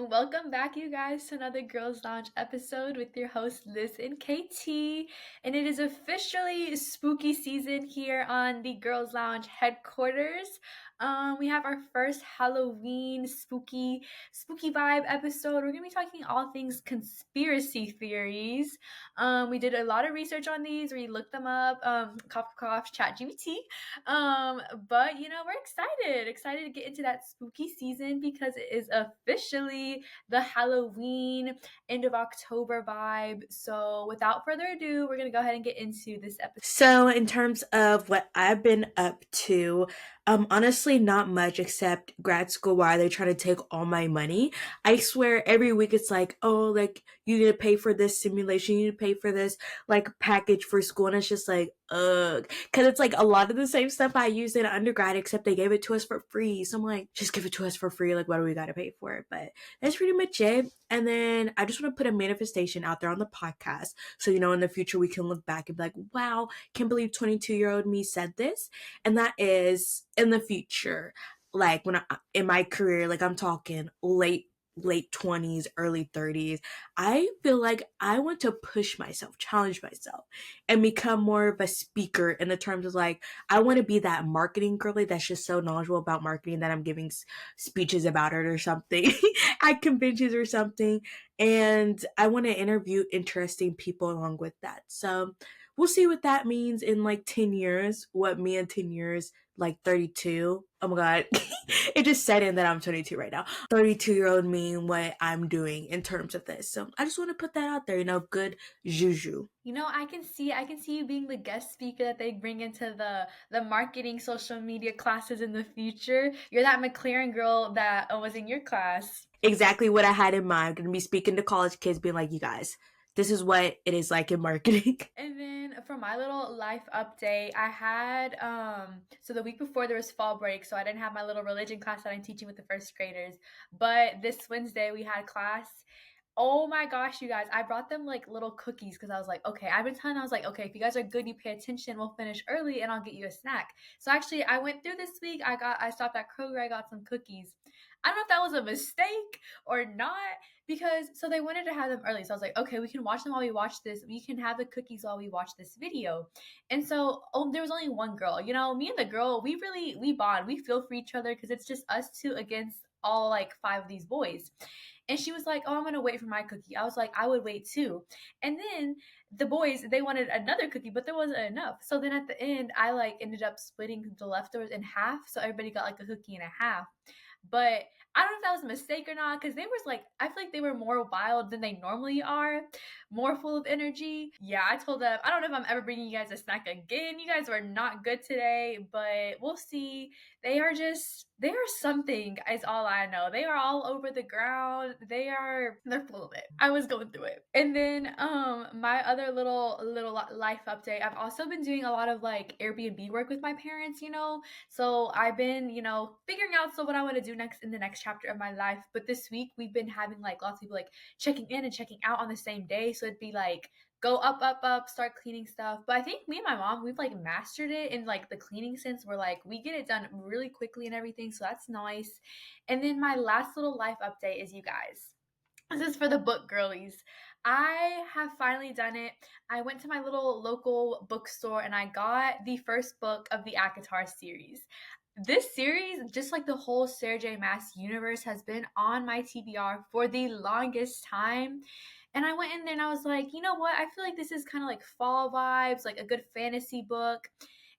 Welcome back, you guys, to another Girls Lounge episode with your hosts Liz and KT. And it is officially spooky season here on the Girls Lounge headquarters. We have our first Halloween spooky vibe episode. We're gonna be talking all things conspiracy theories. We did a lot of research on these. We looked them up. Cough, ChatGPT. But we're excited to get into that spooky season because it is officially the Halloween end of October vibe. So without further ado, we're gonna go ahead and get into this episode. So in terms of what I've been up to, honestly not much except grad school where they try to take all my money. I swear every week it's like, oh, like you need to pay for this simulation, you need to pay for this like package for school, and it's just like, ugh. Cause it's like a lot of the same stuff I used in undergrad except they gave it to us for free. So I'm like, just give it to us for free, like what do we gotta pay for it? But that's pretty much it. And then I just want to put a manifestation out there on the podcast. So, in the future we can look back and be like, wow, can't believe 22-year-old me said this. And that is in the future, like when in my career, like I'm talking late 20s, early 30s, I feel like I want to push myself, challenge myself, and become more of a speaker in the terms of like, I want to be that marketing girly that's just so knowledgeable about marketing that I'm giving speeches about it or something at conventions or something. And I want to interview interesting people along with that. So we'll see what that means in like 10 years, what me in 10 years, like 32. Oh my God. It just set in that I'm 22 right now. 32-year-old me and what I'm doing in terms of this. So I just want to put that out there, good juju. I can see you being the guest speaker that they bring into the marketing social media classes in the future. You're that McLaren girl that was in your class. Exactly what I had in mind. I'm going to be speaking to college kids, being like, you guys, this is what it is like in marketing. And then for my little life update, I had so the week before there was fall break, so I didn't have my little religion class that I'm teaching with the first graders. But this Wednesday we had class. Oh my gosh, you guys, I brought them like little cookies because I was like, okay, I've been telling them, I was like, okay, if you guys are good, you pay attention, we'll finish early and I'll get you a snack. So actually I went through this week, I stopped at Kroger, I got some cookies. I don't know if that was a mistake or not, because so they wanted to have them early. So I was like, okay, we can watch them while we watch this. We can have the cookies while we watch this video. And so there was only one girl. Me and the girl, we bond. We feel for each other because it's just us two against all like 5 of these boys. And she was like, oh, I'm going to wait for my cookie. I was like, I would wait too. And then the boys, they wanted another cookie, but there wasn't enough. So then at the end, I like ended up splitting the leftovers in half. So everybody got like a cookie and a half. But I don't know if that was a mistake or not, because they was like, I feel like they were more wild than they normally are, more full of energy. Yeah, I told them, I don't know if I'm ever bringing you guys a snack again. You guys were not good today, but we'll see. They are something, is all I know. They are all over the ground. They're full of it. I was going through it. And then my other little life update, I've also been doing a lot of like Airbnb work with my parents, so I've been, figuring out what I want to do next in the next chapter of my life. But this week we've been having like lots of people like checking in and checking out on the same day. So it'd be like go up, start cleaning stuff. But I think me and my mom, we've like mastered it in like the cleaning sense. We're like, we get it done really quickly and everything. So that's nice. And then my last little life update is, you guys, this is for the book girlies. I have finally done it. I went to my little local bookstore and I got the first book of the ACOTAR series. This series, just like the whole Sarah J. Maas universe, has been on my TBR for the longest time. And I went in there and I was like, you know what? I feel like this is kind of like fall vibes, like a good fantasy book.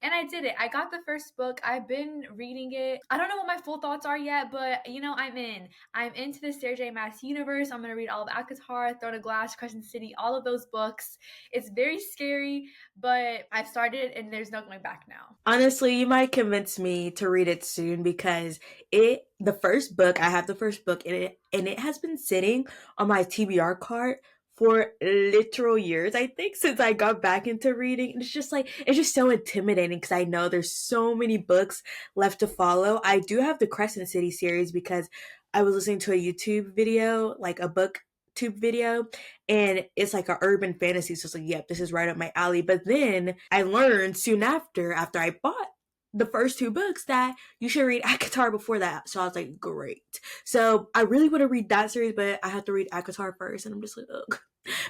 And I did it. I got the first book. I've been reading it. I don't know what my full thoughts are yet, but I'm into the Sarah J. Maas universe. I'm going to read all of ACOTAR, Throne of Glass, Crescent City, all of those books. It's very scary, but I've started and there's no going back now. Honestly, you might convince me to read it soon because I have the first book and it has been sitting on my TBR cart for literal years, I think, since I got back into reading. And it's just so intimidating because I know there's so many books left to follow. I do have the Crescent City series because I was listening to a YouTube video, like a booktube video, and it's like an urban fantasy. So it's like, yep, this is right up my alley. But then I learned soon after I bought the first two books that you should read ACOTAR before that. So I was like, great. So I really want to read that series, but I have to read ACOTAR first. And I'm just like, ugh.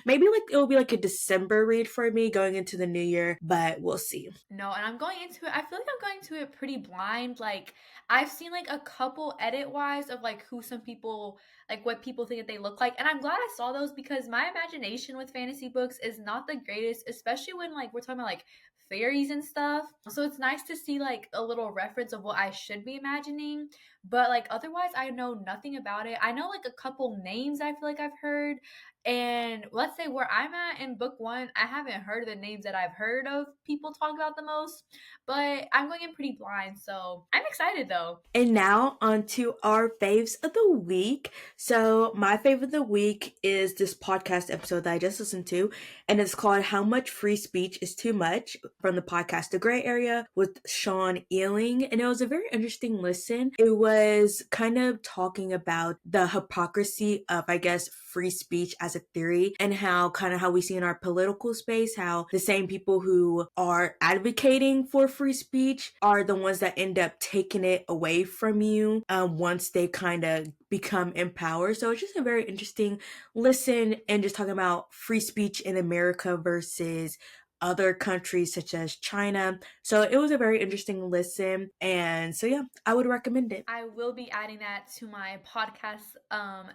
Maybe like it will be like a December read for me going into the new year, but we'll see. No, and I'm going into it. I feel like I'm going to it pretty blind. Like I've seen like a couple edit wise of like who some people like what people think that they look like. And I'm glad I saw those because my imagination with fantasy books is not the greatest, especially when like we're talking about like fairies and stuff. So it's nice to see like a little reference of what I should be imagining. But like otherwise I know nothing about it. I know like a couple names I feel like I've heard. And let's say where I'm at in book one, I haven't heard of the names that I've heard of people talk about the most, but I'm going in pretty blind. So I'm excited though. And now on to our faves of the week. So my fave of the week is this podcast episode that I just listened to, and it's called How Much Free Speech is Too Much from the podcast The Gray Area with Sean Ealing. And it was a very interesting listen. It was kind of talking about the hypocrisy of, I guess, free speech as a theory and how kind of how we see in our political space, how the same people who are advocating for free speech are the ones that end up taking it away from you once they kind of become empowered. So it's just a very interesting listen and just talking about free speech in America versus other countries such as China. So it was a very interesting listen. And so, yeah, I would recommend it. I will be adding that to my podcast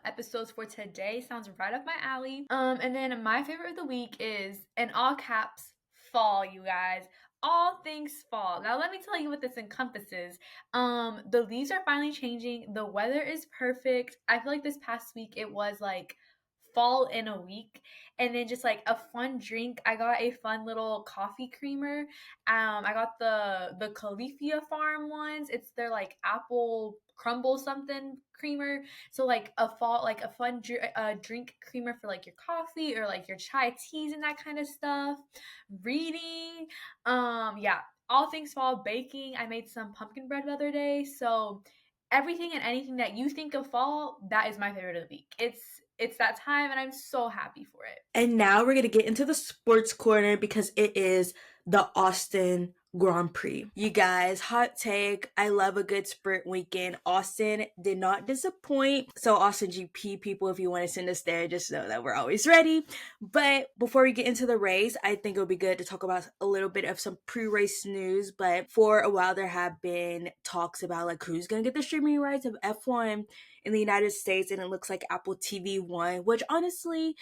episodes for today. Sounds right up my alley. And then my favorite of the week is in all caps fall, you guys. All things fall. Now let me tell you what this encompasses. The leaves are finally changing. The weather is perfect. I feel like this past week it was like fall in a week, and then just like a fun drink. I got a fun little coffee creamer. I got the Califia Farm ones. It's their like apple crumble something creamer. So like a fall like a fun drink creamer for like your coffee or like your chai teas and that kind of stuff. Reading, yeah, all things fall. Baking, I made some pumpkin bread the other day. So everything and anything that you think of fall, that is my favorite of the week. It's that time and I'm so happy for it. And now we're going to get into the sports corner because it is the Austin Grand Prix. You guys, hot take. I love a good sprint weekend. Austin did not disappoint. So Austin GP people, if you want to send us there, just know that we're always ready. But before we get into the race, I think it would be good to talk about a little bit of some pre-race news. But for a while, there have been talks about like who's going to get the streaming rights of F1 in the United States. And it looks like Apple TV won, which honestly,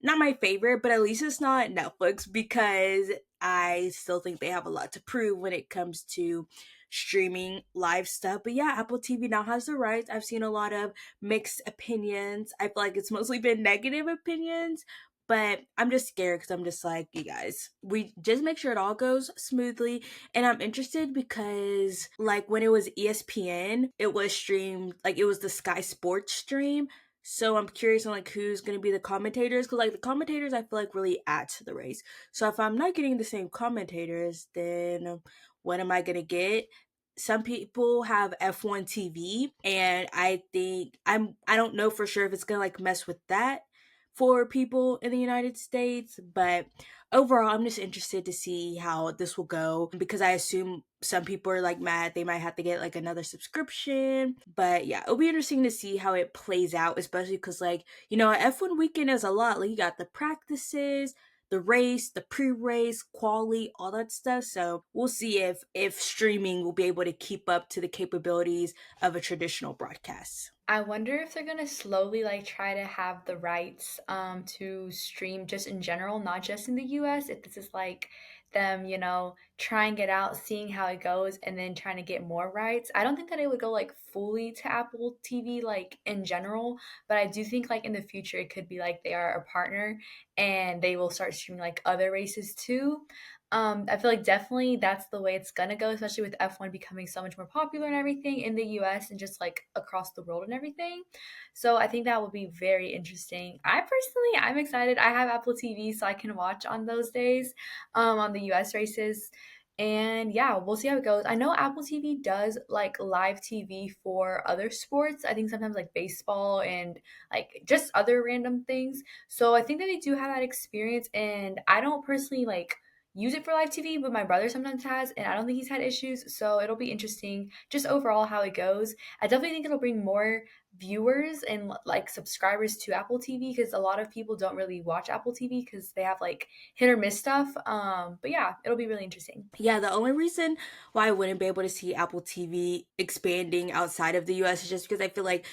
not my favorite, but at least it's not Netflix because I still think they have a lot to prove when it comes to streaming live stuff. But yeah, Apple TV now has the rights. I've seen a lot of mixed opinions. I feel like it's mostly been negative opinions, but I'm just scared because I'm just like, you guys, we just make sure it all goes smoothly. And I'm interested because like when it was ESPN, it was streamed, like it was the Sky Sports stream. So I'm curious on like who's gonna be the commentators because like the commentators I feel like really add to the race. So if I'm not getting the same commentators, then what am I gonna get? Some people have F1 TV, and I think I don't know for sure if it's gonna like mess with that for people in the United States, but overall I'm just interested to see how this will go because I assume some people are like mad they might have to get like another subscription. But yeah, it'll be interesting to see how it plays out, especially because like, you know, F1 weekend is a lot. Like you got the practices, the race, the pre-race, quali, all that stuff. So we'll see if streaming will be able to keep up to the capabilities of a traditional broadcast. I wonder if they're gonna slowly like try to have the rights to stream just in general, not just in the US. If this is like them, you know, trying it out, seeing how it goes, and then trying to get more rights. I don't think that it would go like fully to Apple TV like in general, but I do think like in the future it could be like they are a partner and they will start streaming like other races too. I feel like definitely that's the way it's gonna go, especially with F1 becoming so much more popular and everything in the US and just like across the world and everything. So I think that will be very interesting. I'm excited. I have Apple TV so I can watch on those days, on the US races. And yeah, we'll see how it goes. I know Apple TV does like live TV for other sports. I think sometimes like baseball and like just other random things. So I think that they do have that experience. And I don't personally like use it for live TV, but my brother sometimes has, and I don't think he's had issues. So it'll be interesting just overall how it goes. I definitely think it'll bring more viewers and like subscribers to Apple TV because a lot of people don't really watch Apple TV because they have like hit or miss stuff. But yeah, it'll be really interesting. Yeah, the only reason why I wouldn't be able to see Apple TV expanding outside of the US is just because I feel like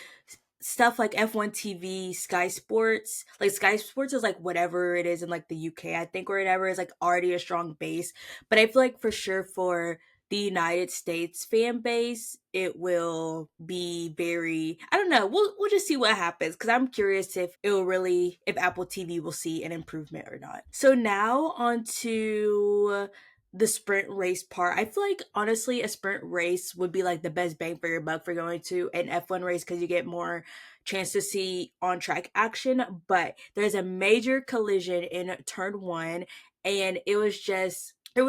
stuff like F1 TV, Sky Sports, like Sky Sports is like whatever it is in like the UK, I think, or whatever, is like already a strong base. But I feel like for sure for the United States fan base, it will be very, I don't know, we'll just see what happens because I'm curious if it will really, if Apple TV will see an improvement or not. So now on to the sprint race part. I feel like honestly a sprint race would be like the best bang for your buck for going to an F1 race because you get more chance to see on track action. But there's a major collision in turn one, and it was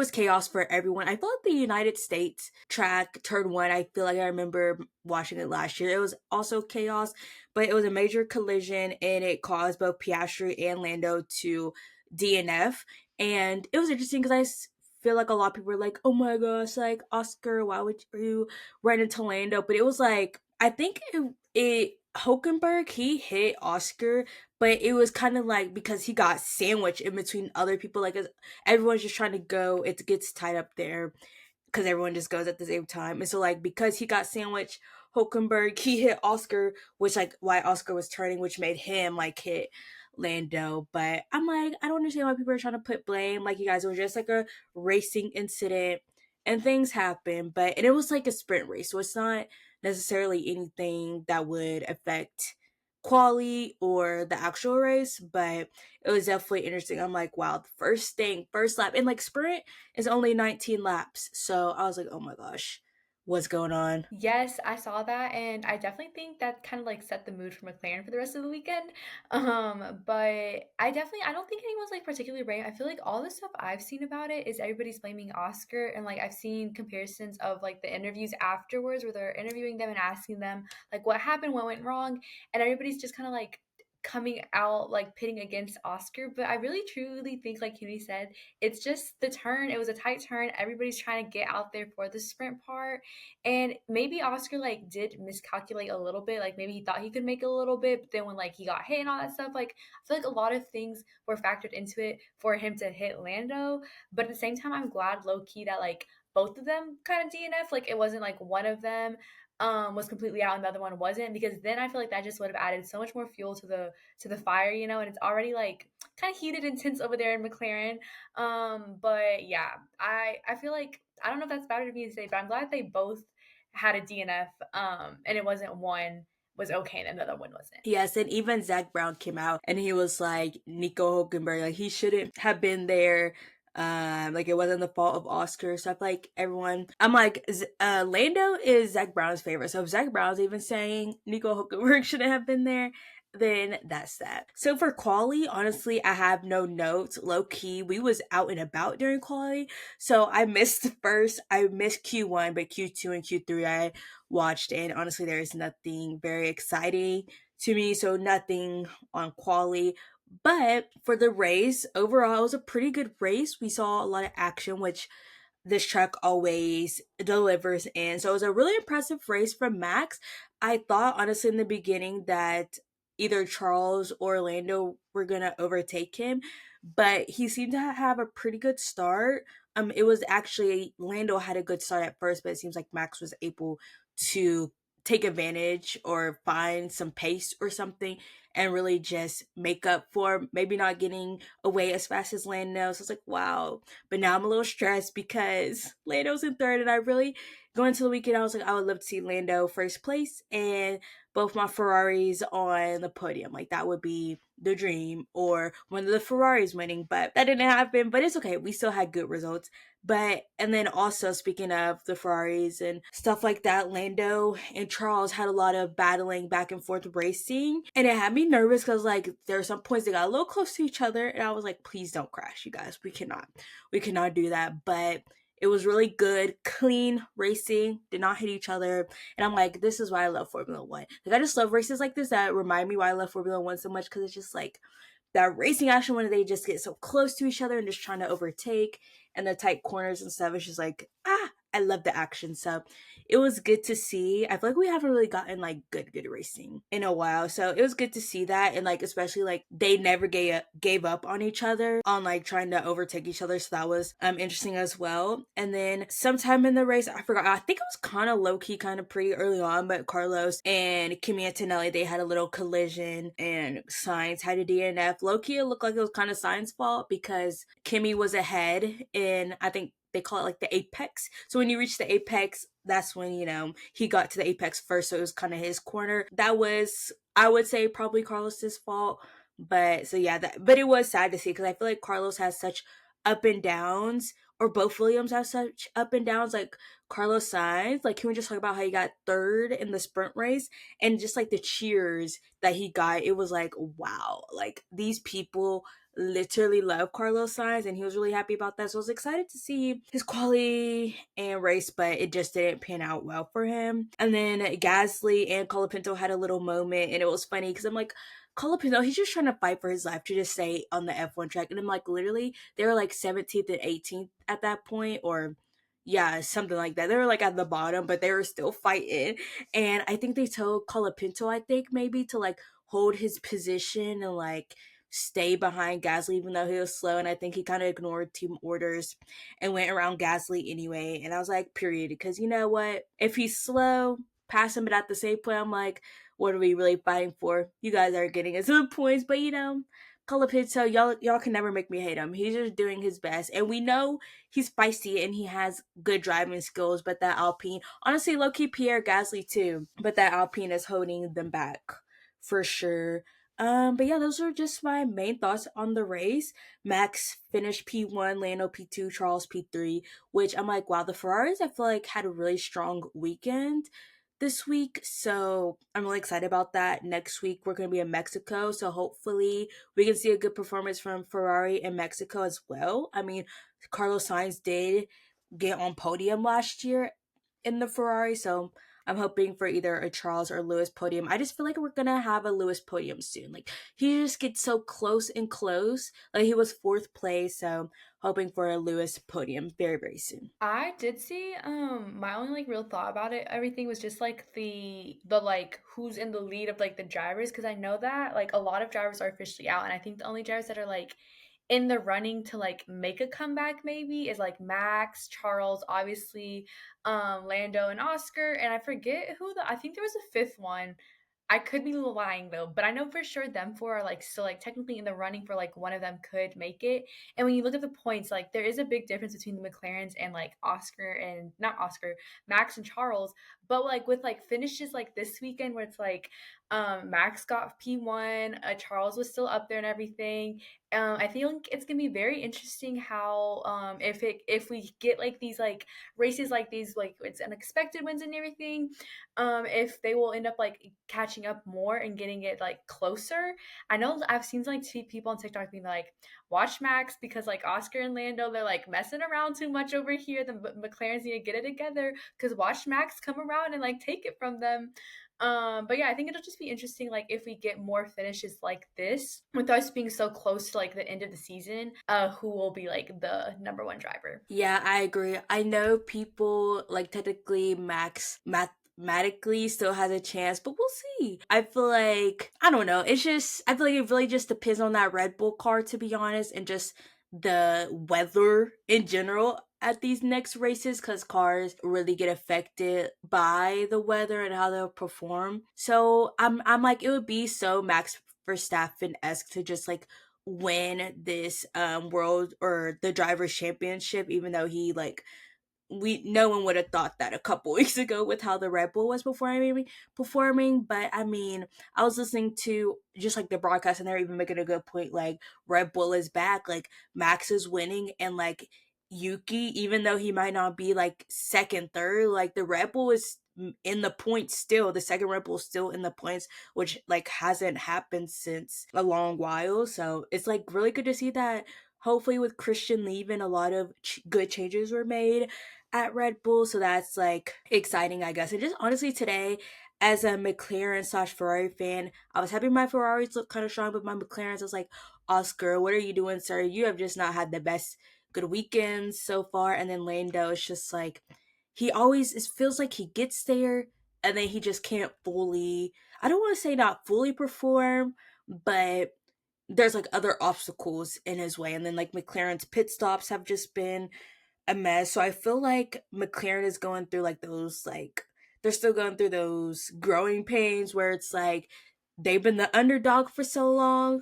chaos for everyone. I feel like the United States track turn one, I feel like I remember watching it last year. It was also chaos, but it was a major collision and it caused both Piastri and Lando to DNF. And it was interesting because feel like a lot of people were like, "Oh my gosh, like Oscar, why would you run into Lando?" But it was like I think it Hulkenberg he hit Oscar, but it was kind of like because he got sandwiched in between other people. Like everyone's just trying to go, it gets tied up there because everyone just goes at the same time. And so like because he got sandwiched, Hulkenberg he hit Oscar, which like why Oscar was turning, which made him like hit Lando. But I'm like, I don't understand why people are trying to put blame. Like you guys, it was just like a racing incident and things happen. But and it was like a sprint race, so it's not necessarily anything that would affect quali or the actual race, but it was definitely interesting. I'm like, wow, the first thing, first lap, and like sprint is only 19 laps. So I was like, oh my gosh, what's going on? Yes, I saw that, and I definitely think that kind of like set the mood for McLaren for the rest of the weekend. But I don't think anyone's like particularly right. I feel like all the stuff I've seen about it is everybody's blaming Oscar, and like I've seen comparisons of like the interviews afterwards where they're interviewing them and asking them like what happened, what went wrong, and everybody's just kind of like coming out like pitting against Oscar. But I really truly think, like Kenny said, it's just the turn. It was a tight turn. Everybody's trying to get out there for the sprint part and maybe Oscar like did miscalculate a little bit. Like maybe he thought he could make it a little bit, but then when like he got hit and all that stuff, like I feel like a lot of things were factored into it for him to hit Lando. But at the same time, I'm glad low key that like both of them kind of DNF. Like it wasn't like one of them was completely out and the other one wasn't, because then I feel like that just would have added so much more fuel to the fire, you know, and it's already like kind of heated and tense over there in McLaren. But yeah, I feel like I don't know if that's better to me to say, but I'm glad they both had a DNF, and it wasn't one was okay and the other one wasn't. Yes, and even Zach Brown came out and he was like Nico Hulkenberg, like he shouldn't have been there. Like it wasn't the fault of Oscar. So I feel like everyone, I'm like, Lando is Zach Brown's favorite. So if Zach Brown's even saying Nico Hulkenberg shouldn't have been there, then that's that. So for quali, honestly, I have no notes. Low key, we was out and about during quali, so I missed the first. I missed Q1, but Q2 and Q3 I watched, and honestly, there is nothing very exciting to me. So nothing on quali. But for the race, overall, it was a pretty good race. We saw a lot of action, which this track always delivers in. So it was a really impressive race from Max. I thought honestly in the beginning that either Charles or Orlando were gonna overtake him, but he seemed to have a pretty good start. It was actually Lando had a good start at first, but it seems like Max was able to take advantage or find some pace or something and really just make up for maybe not getting away as fast as Lando. So it's like, wow. But now I'm a little stressed because Lando's in third, and I really going into the weekend, I was like, I would love to see Lando first place and both my Ferraris on the podium. Like that would be the dream, or one of the Ferraris winning, but that didn't happen. But it's okay. We still had good results. But and then also speaking of the Ferraris and stuff like that, Lando and Charles had a lot of battling back and forth racing, and it had me nervous because like there are some points they got a little close to each other, and I was like, please don't crash, you guys. We cannot do that. But it was really good, clean racing, did not hit each other. And I'm like, this is why I love Formula One. Like, I just love races like this that remind me why I love Formula One so much, because it's just like that racing action when they just get so close to each other and just trying to overtake and the tight corners and stuff. It's just like, I love the action. So it was good to see. I feel like we haven't really gotten like good racing in a while. So it was good to see that. And like, especially like they never gave up on each other on like trying to overtake each other. So that was interesting as well. And then sometime in the race, I forgot, I think it was kind of low key, kind of pretty early on, but Carlos and Kimi Antonelli, they had a little collision and Sainz had a DNF. Low key, it looked like it was kind of Sainz's fault because Kimi was ahead in, I think, they call it like the apex. So when you reach the apex, that's when, he got to the apex first. So it was kind of his corner. That was, I would say, probably Carlos's fault. But so yeah, but it was sad to see because I feel like Carlos has such up and downs, or both Williams have such up and downs. Like Carlos Sainz, like, can we just talk about how he got third in the sprint race and just like the cheers that he got? It was like, wow, like these people literally love Carlos Sainz, and he was really happy about that. So I was excited to see his quali and race, but it just didn't pan out well for him. And then Gasly and Colapinto had a little moment, and it was funny because I'm like, Colapinto, he's just trying to fight for his life to just stay on the F1 track. And I'm like, literally, they were like 17th and 18th at that point, or yeah, something like that. They were like at the bottom, but they were still fighting. And I think they told Colapinto, I think maybe to like hold his position and like stay behind Gasly, even though he was slow. And I think he kind of ignored team orders and went around Gasly anyway. And I was like, period. Because you know what? If he's slow, pass him. But at the same point, I'm like, what are we really fighting for? You guys are getting us some points, but Colapinto, y'all can never make me hate him. He's just doing his best, and we know he's feisty and he has good driving skills. But that Alpine, honestly, low key Pierre Gasly too, but that Alpine is holding them back for sure. But yeah, those are just my main thoughts on the race. Max finished P1, Lando P2, Charles P3, which I'm like, wow, the Ferraris I feel like had a really strong weekend this week. So I'm really excited about that. Next week we're going to be in Mexico. So hopefully we can see a good performance from Ferrari in Mexico as well. I mean, Carlos Sainz did get on podium last year in the Ferrari. So I'm hoping for either a Charles or Lewis podium. I just feel like we're gonna have a Lewis podium soon. Like he just gets so close and close. Like he was fourth place, so hoping for a Lewis podium very soon. I did see my only like real thought about it everything was just like the like who's in the lead of like the drivers, because I know that like a lot of drivers are officially out, and I think the only drivers that are like in the running to like make a comeback maybe is like Max, Charles, obviously, Lando and Oscar, and I forget who I think there was a fifth one. I could be lying though, but I know for sure them four are like still like technically in the running for like one of them could make it. And when you look at the points, like there is a big difference between the McLarens and like Oscar and not Oscar, Max and Charles. But like with like finishes like this weekend where it's like Max got P1, Charles was still up there and everything. I think it's gonna be very interesting how if we get like these like races like these like it's unexpected wins and everything, if they will end up like catching up more and getting it like closer. I know I've seen like people on TikTok being like, watch Max because like Oscar and Lando, they're like messing around too much over here. The McLarens need to get it together because watch Max come around and like take it from them. But yeah, I think it'll just be interesting, like if we get more finishes like this, with us being so close to like the end of the season, who will be like the number one driver. Yeah, I agree. I know people like technically Max mathematically still has a chance, but we'll see. I feel like I don't know. It's just I feel like it really just depends on that Red Bull car to be honest, and just the weather in general at these next races because cars really get affected by the weather and how they'll perform. So I'm like it would be so Max Verstappen esque to just like win this world or the drivers championship, even though he like we no one would have thought that a couple weeks ago with how the Red Bull was performing. But I mean, I was listening to just like the broadcast and they're even making a good point, like Red Bull is back, like Max is winning, and like Yuki, even though he might not be like second, third, like the Red Bull is in the points still. The second Red Bull is still in the points, which like hasn't happened since a long while. So it's like really good to see that. Hopefully, with Christian leaving, a lot of good changes were made at Red Bull, so that's like exciting, I guess. And just honestly, today as a McLaren slash Ferrari fan, I was happy my Ferraris looked kind of strong, but my McLarens, I was like, Oscar, what are you doing, sir? You have just not had the best good weekends so far. And then Lando is just like, he always, it feels like he gets there and then he just can't fully, I don't want to say not fully perform, but there's like other obstacles in his way. And then like McLaren's pit stops have just been a mess. So I feel like McLaren is going through like those like they're still going through those growing pains where it's like they've been the underdog for so long.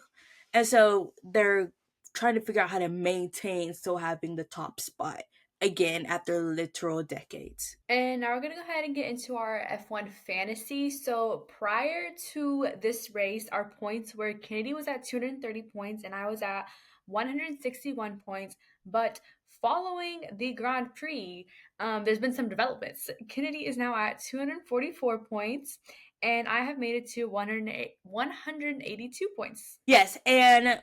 And so they're trying to figure out how to maintain still having the top spot again after literal decades. And now we're going to go ahead and get into our F1 fantasy. So prior to this race, our points were Kennedy was at 230 points and I was at 161 points. But following the Grand Prix, there's been some developments. Kennedy is now at 244 points and I have made it to 182 points. Yes, and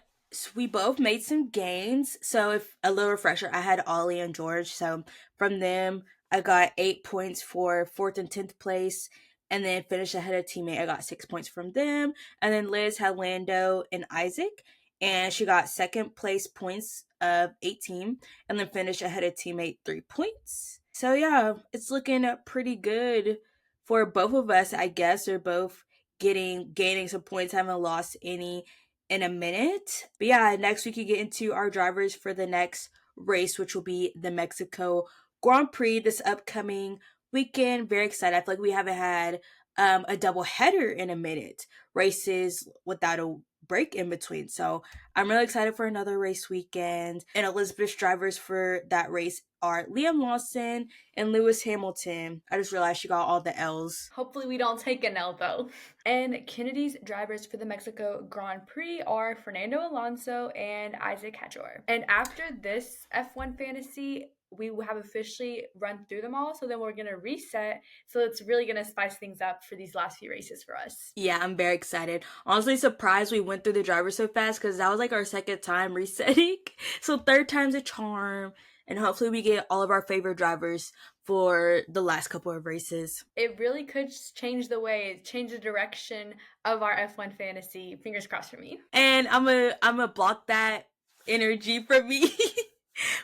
we both made some gains. So, if a little refresher, I had Ollie and George. So, from them, I got 8 points for fourth and 10th place, and then finished ahead of teammate. I got 6 points from them. And then Liz had Lando and Isaac, and she got second place points of 18, and then finished ahead of teammate 3 points. So, yeah, it's looking pretty good for both of us, I guess. They're both gaining some points, haven't lost any in a minute. But yeah, next we could get into our drivers for the next race, which will be the Mexico Grand Prix this upcoming weekend. Very excited. I feel like we haven't had a double header in a minute. Races without a break in between. So I'm really excited for another race weekend. And Elizabeth's drivers for that race are Liam Lawson and Lewis Hamilton. I just realized she got all the L's. Hopefully, we don't take an L though. And Kennedy's drivers for the Mexico Grand Prix are Fernando Alonso and Isaac Hadjar. And after this F1 fantasy, we have officially run through them all. So then we're going to reset. So it's really going to spice things up for these last few races for us. Yeah, I'm very excited. Honestly, surprised we went through the drivers so fast because that was like our second time resetting. So third time's a charm. And hopefully we get all of our favorite drivers for the last couple of races. It really could change the direction of our F1 fantasy. Fingers crossed for me. And I'm a block that energy from me.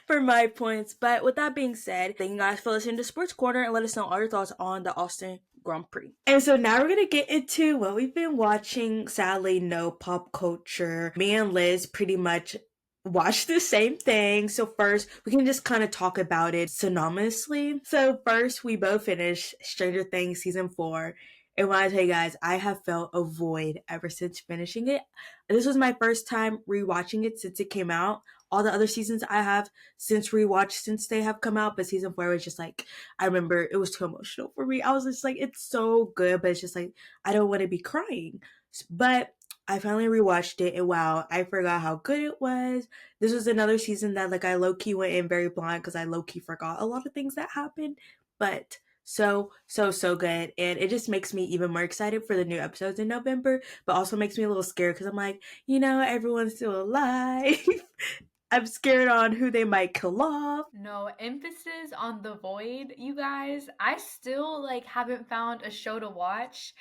For my points. But with that being said, thank you guys for listening to Sports Corner and let us know all your thoughts on the Austin Grand Prix. And so now we're going to get into what we've been watching. Sadly, no pop culture. Me and Liz pretty much watch the same thing. So first, we can just kind of talk about it synonymously. So first, we both finished Stranger Things season 4. And when I tell you guys, I have felt a void ever since finishing it. This was my first time rewatching it since it came out. All the other seasons I have since rewatched since they have come out, but season 4 was just like, I remember it was too emotional for me. I was just like, it's so good, but it's just like, I don't want to be crying. But I finally rewatched it, and wow, I forgot how good it was. This was another season that like I low-key went in very blind because I low-key forgot a lot of things that happened, but so good, and it just makes me even more excited for the new episodes in November, but also makes me a little scared because I'm like, everyone's still alive. I'm scared on who they might kill off. No, emphasis on the void, you guys. I still like haven't found a show to watch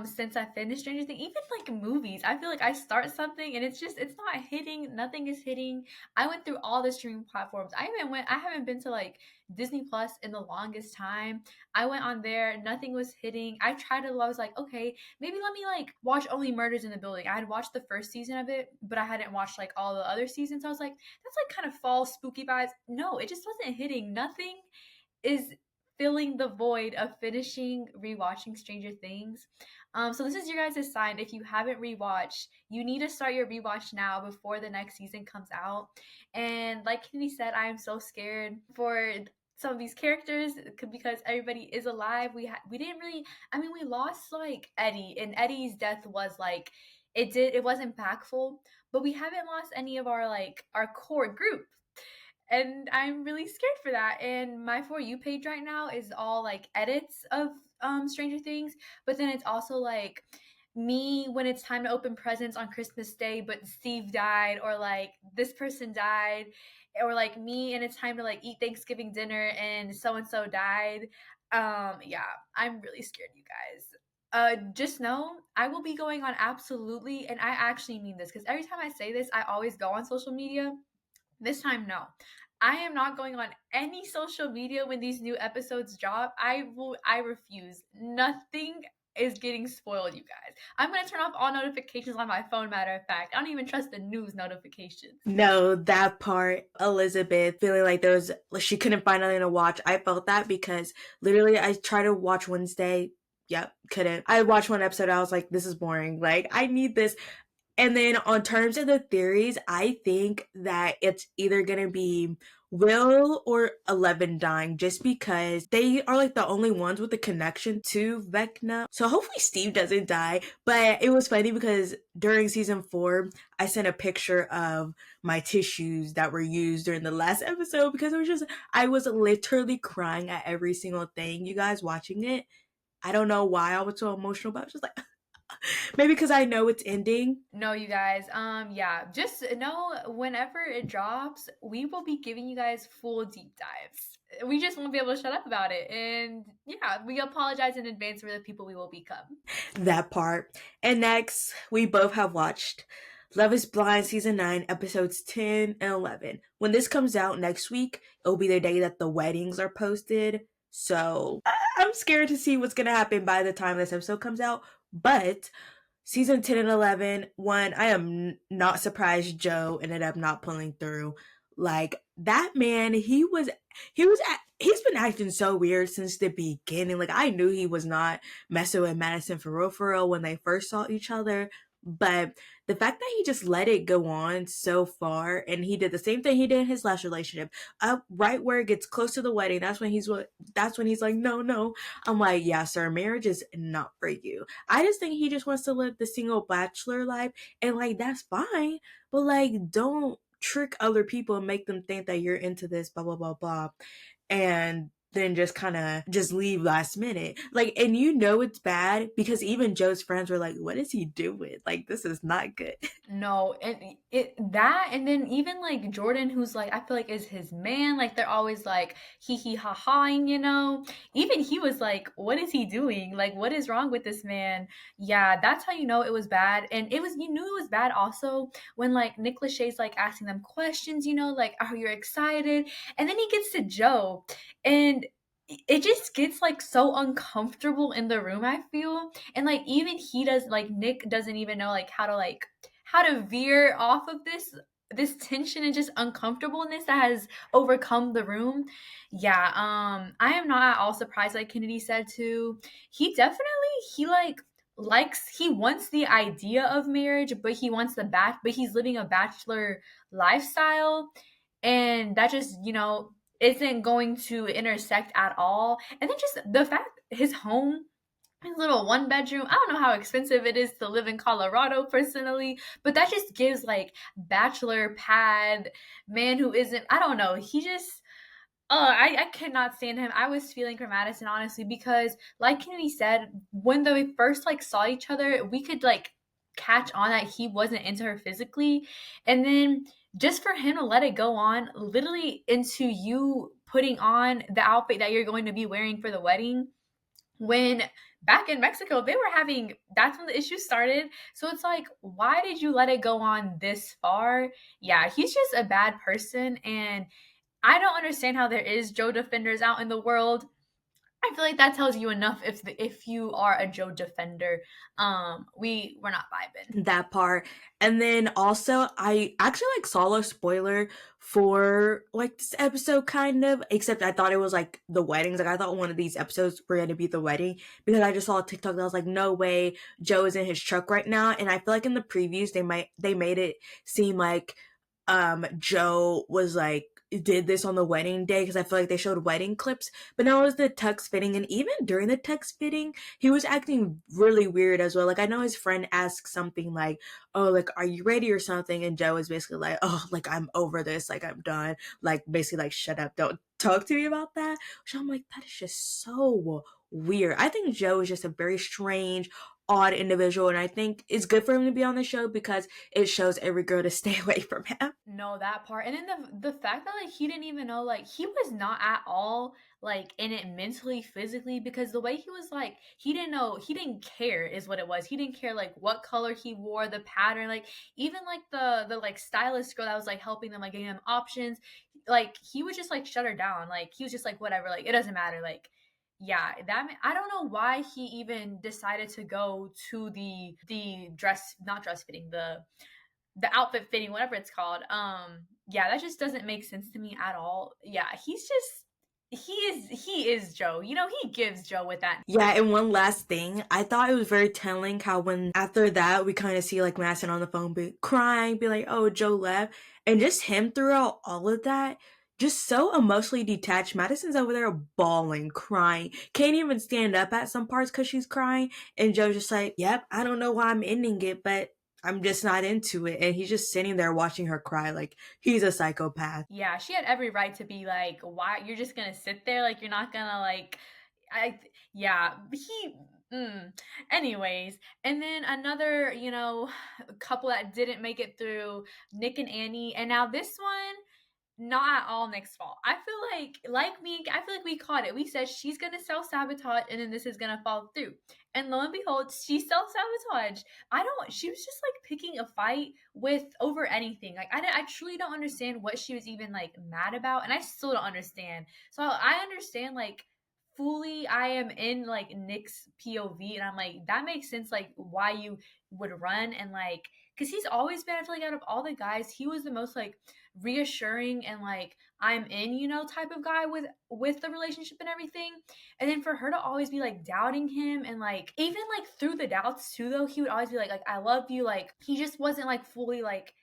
since I finished Stranger Things. Even like movies, I feel like I start something and it's not hitting. Nothing is hitting. I went through all the streaming platforms. I haven't been to like Disney Plus in the longest time. I went on there, nothing was hitting. I was like, okay, maybe let me like watch only Murders in the Building. I had watched the first season of it, but I hadn't watched like all the other seasons. I was like, that's like kind of fall spooky vibes. No, it just wasn't hitting. Nothing is filling the void of finishing rewatching Stranger Things. So this is your guys' sign. If you haven't rewatched, you need to start your rewatch now before the next season comes out. And like Kenny said, I am so scared for some of these characters because everybody is alive. We didn't really. I mean, we lost like Eddie, and Eddie's death was like it was impactful, but we haven't lost any of our core group, and I'm really scared for that. And my For You page right now is all like edits of Stranger Things, but then it's also like me when it's time to open presents on Christmas Day, but Steve died, or like this person died, or like me and it's time to like eat Thanksgiving dinner and so died. Yeah, I'm really scared, you guys. Just know I will be going on absolutely, and I actually mean this because every time I say this, I always go on social media. This time, no. I am not going on any social media when these new episodes drop. I refuse. Nothing is getting spoiled, you guys. I'm gonna turn off all notifications on my phone, matter of fact. I don't even trust the news notifications. No, that part, Elizabeth feeling like she couldn't find anything to watch. I felt that because literally I tried to watch Wednesday. Yep, couldn't. I watched one episode. I was like, this is boring. Like, I need this. And then on terms of the theories, I think that it's either gonna be Will or Eleven dying just because they are like the only ones with a connection to Vecna. So hopefully Steve doesn't die. But it was funny because during season 4, I sent a picture of my tissues that were used during the last episode because I was literally crying at every single thing. You guys watching it, I don't know why I was so emotional, but I was just like, maybe because I know it's ending. No, you guys. Yeah, just know whenever it drops, we will be giving you guys full deep dives. We just won't be able to shut up about it. And yeah, we apologize in advance for the people we will become. That part. And next, we both have watched Love is Blind Season 9, episodes 10 and 11. When this comes out next week, it'll be the day that the weddings are posted. So I'm scared to see what's going to happen by the time this episode comes out. But season 10 and 11, one, I am not surprised Joe ended up not pulling through. Like, that man, he's been acting so weird since the beginning. Like, I knew he was not messing with Madison for real when they first saw each other. But the fact that he just let it go on so far, and he did the same thing he did in his last relationship, up right where it gets close to the wedding, that's when he's like, no, no. I'm like, yeah, sir, marriage is not for you. I just think he just wants to live the single bachelor life, and like that's fine, but like don't trick other people and make them think that you're into this, blah blah blah blah, and then just kind of just leave last minute. Like, and you know it's bad because even Joe's friends were like, what is he doing? Like, this is not good. No, and that, and then even like Jordan, who's like, I feel like is his man. Like they're always like hee hee ha haing, you know. Even he was like, "What is he doing? Like, what is wrong with this man?" Yeah, that's how you know it was bad, and it was you knew it was bad also when like Nick Lachey's like asking them questions, you know, like, "Are you excited?" And then he gets to Joe, and it just gets like so uncomfortable in the room. I feel, and like even he does like Nick doesn't even know like how to veer off of this tension and just uncomfortableness that has overcome the room. Yeah, I am not at all surprised like Kennedy said too. He definitely he like likes he wants the idea of marriage, but he wants but he's living a bachelor lifestyle, and that just, you know, isn't going to intersect at all. And then just the fact his home, his little one bedroom. I don't know how expensive it is to live in Colorado personally, but that just gives like bachelor pad man who isn't. I don't know. He just. I cannot stand him. I was feeling for Madison honestly because, like Kennedy said, when they first like saw each other, we could like catch on that he wasn't into her physically, and then just for him to let it go on, literally into you putting on the outfit that you're going to be wearing for the wedding when back in Mexico, they were having that's when the issue started. So it's like, why did you let it go on this far? Yeah, he's just a bad person. And I don't understand how there is Joe defenders out in the world. I feel like that tells you enough if you are a Joe defender. We're not vibing. That part. And then also I actually like saw a spoiler for like this episode kind of, except I thought it was like the weddings. Like I thought one of these episodes were gonna be the wedding because I just saw a TikTok that was like, no way, Joe is in his truck right now. And I feel like in the previews they made it seem like Joe was like did this on the wedding day because I feel like they showed wedding clips, but now it was the tux fitting, and even during the tux fitting he was acting really weird as well. Like I know his friend asked something like, "Oh, like are you ready or something?" And Joe is basically like, "Oh, like I'm over this, like I'm done." Like basically like shut up, don't talk to me about that. Which I'm like, that is just so weird. I think Joe is just a very strange, odd individual, and I think it's good for him to be on the show because it shows every girl to stay away from him. No, that part. And then the fact that like he didn't even know, like he was not at all like in it mentally, physically, because the way he was like he didn't know, he didn't care is what it was. He didn't care like what color he wore, the pattern, like even like the like stylist girl that was like helping them, like giving them options, like he would just like shut her down. Like he was just like whatever, like it doesn't matter. Like yeah, I don't know why he even decided to go to the dress, not dress fitting, the outfit fitting, whatever it's called. Yeah, that just doesn't make sense to me at all. Yeah, he's just he is Joe. You know, he gives Joe with that. Yeah, and one last thing, I thought it was very telling how when after that we kind of see like Madison on the phone be crying, be like, "Oh, Joe left," and just him throughout all of that, just so emotionally detached. Madison's over there bawling, crying, can't even stand up at some parts because she's crying, and Joe's just like, "Yep, I don't know why I'm ending it, but I'm just not into it," and he's just sitting there watching her cry like he's a psychopath. Yeah, she had every right to be like, "Why you're just gonna sit there? Like you're not gonna like." Yeah, he. Anyways, and then another, couple that didn't make it through, Nick and Annie, and now this one, not at all Nick's fault. I feel like me, I feel like we caught it. We said she's gonna self sabotage, and then this is gonna fall through. And lo and behold, she self sabotaged. I don't. She was just like picking a fight with over anything. Like I truly don't understand what she was even like mad about, and I still don't understand. So I understand like fully. I am in like Nick's POV, and I'm like that makes sense. Like why you would run and like because he's always been. I feel like out of all the guys, he was the most like reassuring and like I'm in, type of guy with the relationship and everything. And then for her to always be like doubting him and like even like through the doubts too though, he would always be like I love you. Like he just wasn't like fully like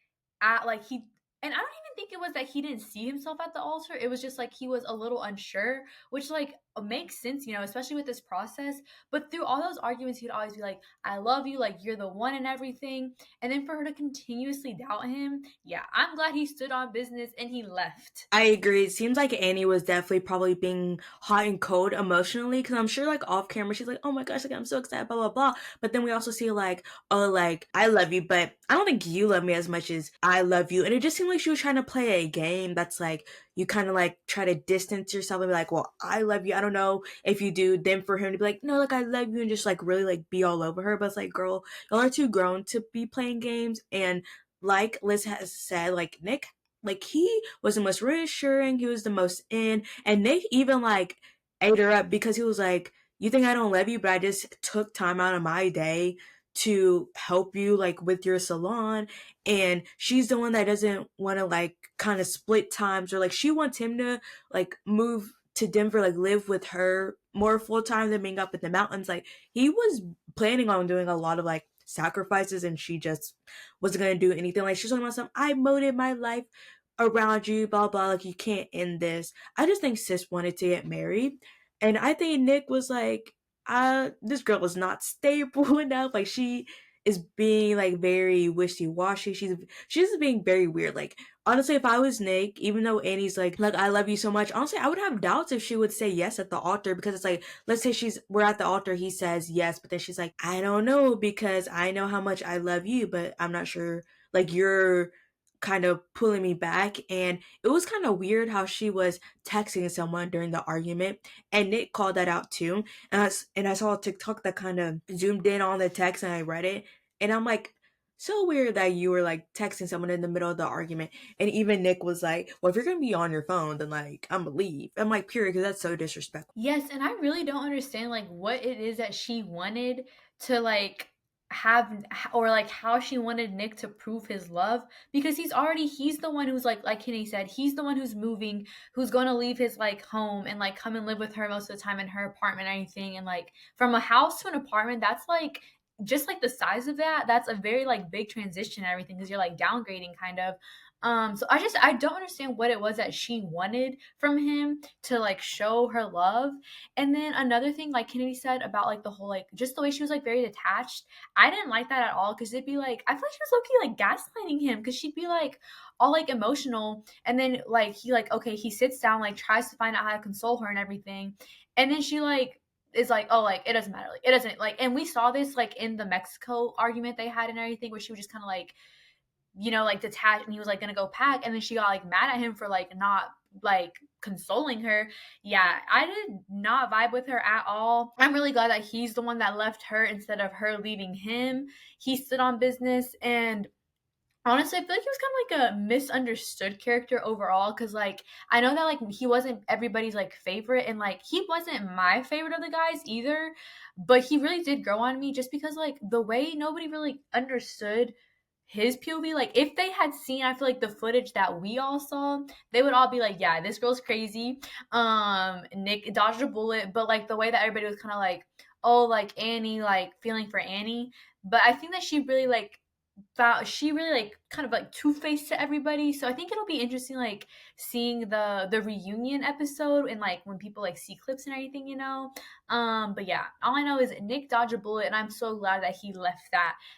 at like he and I don't even think it was that he didn't see himself at the altar. It was just like he was a little unsure, which like makes sense, especially with this process. But through all those arguments, he'd always be like, I love you, like you're the one and everything. And then for her to continuously doubt him, yeah, I'm glad he stood on business and he left. I agree. It seems like Annie was definitely probably being hot and cold emotionally because I'm sure, like, off camera, she's like, oh my gosh, like, I'm so excited, blah, blah, blah. But then we also see, like, oh, like, I love you, but I don't think you love me as much as I love you. And it just seemed like she was trying to play a game that's like, you kind of like try to distance yourself and be like, well, I love you. I don't know if you do. Then for him to be like, no, like, I love you and just like really like be all over her. But it's like, girl, y'all are too grown to be playing games. And like Liz has said, like, Nick, like he was the most reassuring, he was the most in, and Nick even like ate her up because he was like, you think I don't love you, but I just took time out of my day to help you like with your salon. And she's the one that doesn't want to like kind of split times, or like she wants him to like move to Denver, like live with her more full time than being up in the mountains. Like he was planning on doing a lot of like sacrifices, and she just wasn't gonna do anything. Like she's talking about something, I molded my life around you, blah blah, like you can't end this. I just think sis wanted to get married. And I think Nick was like, this girl was not stable enough. Like she is being like very wishy-washy. She's just being very weird. Like honestly, if I was Nick, even though Annie's like I love you so much, honestly I would have doubts if she would say yes at the altar, because it's like, let's say we're at the altar, he says yes, but then she's like, I don't know, because I know how much I love you, but I'm not sure, like you're kind of pulling me back. And it was kind of weird how she was texting someone during the argument, and Nick called that out too. And I saw a TikTok that kind of zoomed in on the text, and I read it, and I'm like, so weird that you were like texting someone in the middle of the argument. And even Nick was like, well, if you're gonna be on your phone, then like I'm gonna leave. I'm like, period, because that's so disrespectful. Yes, and I really don't understand like what it is that she wanted to like have, or like how she wanted Nick to prove his love, because he's the one who's like Kenny said, he's the one who's moving, who's going to leave his like home and like come and live with her most of the time in her apartment or anything. And like from a house to an apartment, that's like just like the size of that's a very like big transition and everything, because you're like downgrading kind of. So I don't understand what it was that she wanted from him to like show her love. And then another thing, like Kennedy said about like the whole like just the way she was like very detached, I didn't like that at all, because it'd be like I feel like she was low-key like gaslighting him, because she'd be like all like emotional, and then like he like okay, he sits down, like tries to find out how to console her and everything, and then she like is like, oh, like, it doesn't matter, like, it doesn't, like, and we saw this like in the Mexico argument they had and everything, where she was just kind of like, like detached, and he was like gonna go pack, and then she got like mad at him for like not like consoling her. Yeah, I did not vibe with her at all. I'm really glad that he's the one that left her instead of her leaving him. He stood on business, and honestly, I feel like he was kind of like a misunderstood character overall, because like I know that like he wasn't everybody's like favorite, and like he wasn't my favorite of the guys either, but he really did grow on me just because like the way nobody really understood his POV. Like if they had seen, I feel like the footage that we all saw, they would all be like, yeah, this girl's crazy. Nick dodged a bullet, but like the way that everybody was kind of like, oh, like Annie, like feeling for Annie. But I think that she really like found, she really like kind of like two-faced to everybody. So I think it'll be interesting like seeing the reunion episode, and like when people like see clips and everything. But yeah, all I know is Nick dodged a bullet, and I'm so glad that he left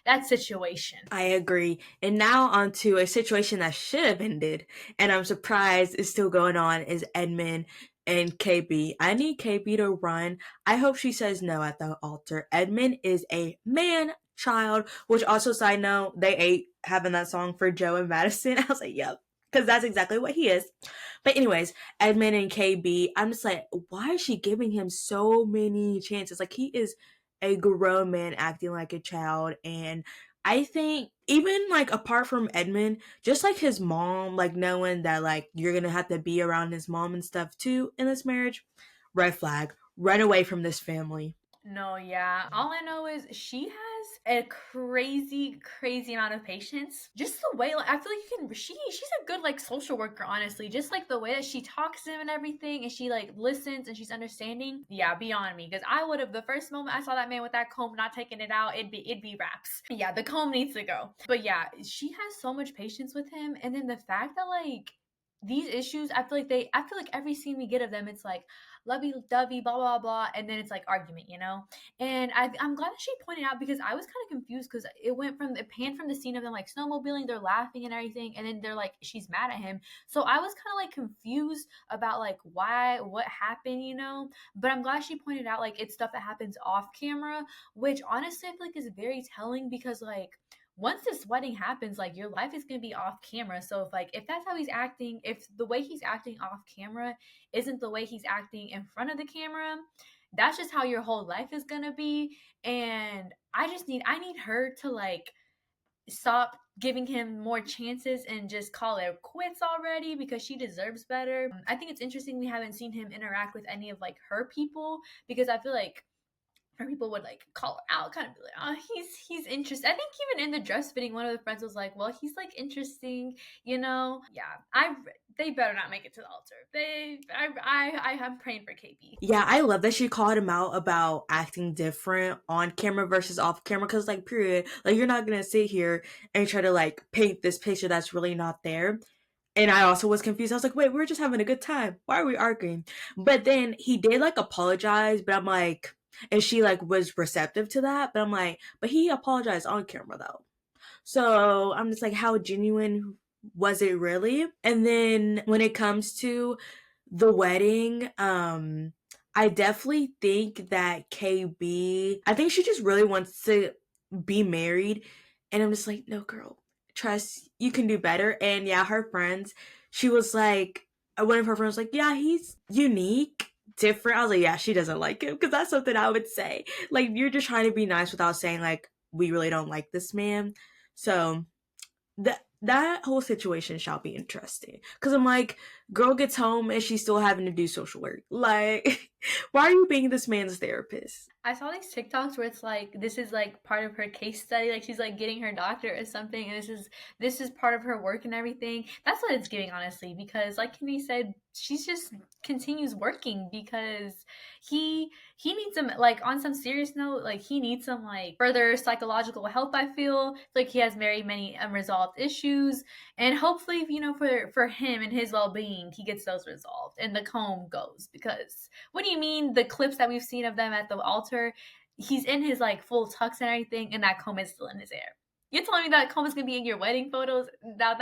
that situation. I agree. And now on to a situation that should have ended, and I'm surprised is still going on, is Edmund and KB. I need KB to run. I hope she says no at the altar. Edmund is a man child, which also, side note, they ate having that song for Joe and Madison. I was like, yep. Because that's exactly what he is. But anyways, Edmund and KB, I'm just like, why is she giving him so many chances? Like, he is a grown man acting like a child. And I think even like apart from Edmund, just like his mom, like knowing that like you're gonna have to be around his mom and stuff too in this marriage, red flag. Run away from this family. No, yeah. All I know is she has a crazy, crazy amount of patience. Just the way, like, I feel like you can. She's a good like social worker, honestly. Just like the way that she talks to him and everything, and she like listens and she's understanding. Yeah, beyond me. Because I would have, the first moment I saw that man with that comb not taking it out, it'd be raps. Yeah, the comb needs to go. But yeah, she has so much patience with him, and then the fact that like these issues, I feel like every scene we get of them, it's like lovey dovey, blah blah blah, and then it's like argument. And I'm glad that she pointed out, because I was kind of confused, because it went from the pan from the scene of them like snowmobiling, they're laughing and everything, and then they're like she's mad at him. So I was kind of like confused about like why, what happened. But I'm glad she pointed out like it's stuff that happens off camera, which honestly I feel like is very telling, because like once this wedding happens, like your life is gonna be off camera. So if that's how he's acting, if the way he's acting off camera isn't the way he's acting in front of the camera, that's just how your whole life is gonna be. And I need her to like stop giving him more chances and just call it quits already, because she deserves better. I think it's interesting we haven't seen him interact with any of like her people, because I feel like or people would like call her out, kind of be like, oh, he's interesting. I think even in the dress fitting, one of the friends was like, well, he's like interesting. Yeah, they better not make it to the altar. I'm praying for KP. Yeah, I love that she called him out about acting different on camera versus off camera. Because, like, period, like you're not gonna sit here and try to like paint this picture that's really not there. And I also was confused. I was like, wait, we're just having a good time. Why are we arguing? But then he did like apologize, but I'm like, and she like was receptive to that. But I'm like, but he apologized on camera though. So I'm just like, how genuine was it really? And then when it comes to the wedding, I definitely think that KB, I think she just really wants to be married. And I'm just like, no, girl, trust, you can do better. And yeah, her friends, she was like, one of her friends was like, yeah, he's unique, different. I was like, yeah, she doesn't like him, because that's something I would say. Like, you're just trying to be nice without saying, like, we really don't like this man. So that whole situation shall be interesting. Because I'm like, girl gets home and she's still having to do social work. Like, why are you being this man's therapist? I saw these TikToks where it's like this is like part of her case study, like she's like getting her doctorate or something, and this is part of her work and everything. That's what it's giving, honestly, because like Kenny said, she's just continues working, because he needs some, like, on some serious note, like he needs some like further psychological help. I feel like he has very many unresolved issues, and hopefully, for him and his well-being, he gets those resolved and the comb goes. Because what do you mean, the clips that we've seen of them at the altar, he's in his like full tux and everything, and that comb is still in his hair. You're telling me that Coleman's gonna be in your wedding photos? Now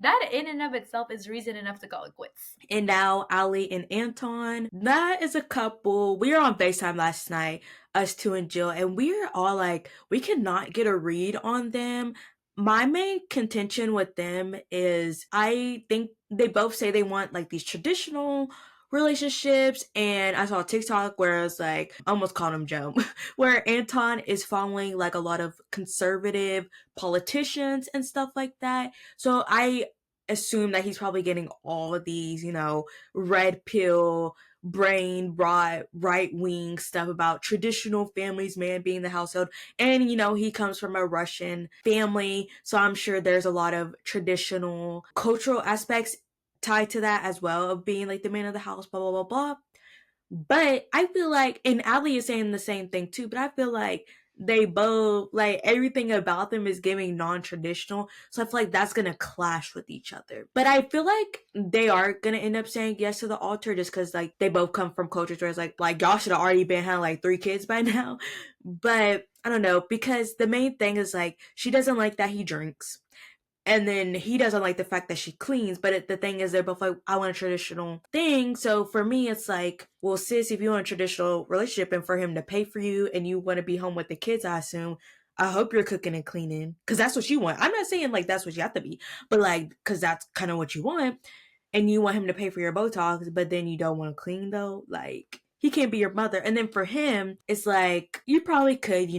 that in and of itself is reason enough to call it quits. And now Ali and Anton, that is a couple. We were on FaceTime last night, us two and Jill, and we're all like, we cannot get a read on them. My main contention with them is I think they both say they want like these traditional relationships, and I saw a TikTok where it's like, I almost called him Joe, where Anton is following like a lot of conservative politicians and stuff like that. So I assume that he's probably getting all of these, red pill, brain rot, right wing stuff about traditional families, man being the household. And, he comes from a Russian family. So I'm sure there's a lot of traditional cultural aspects tied to that as well, of being like the man of the house, blah, blah, blah, blah. But I feel like, and Ali is saying the same thing too, but I feel like they both, like, everything about them is giving non-traditional. So I feel like that's gonna clash with each other. But I feel like they are gonna end up saying yes to the altar just because, like, they both come from cultures where it's like y'all should have already been having like 3 kids by now. But I don't know, because the main thing is like she doesn't like that he drinks. And then he doesn't like the fact that she cleans, but the thing is, they're both like, I want a traditional thing. So for me, it's like, well, sis, if you want a traditional relationship and for him to pay for you and you want to be home with the kids, I assume, I hope you're cooking and cleaning because that's what you want. I'm not saying like that's what you have to be, but like, because that's kind of what you want. And you want him to pay for your Botox, but then you don't want to clean though. Like, he can't be your mother. And then for him, it's like, you probably could,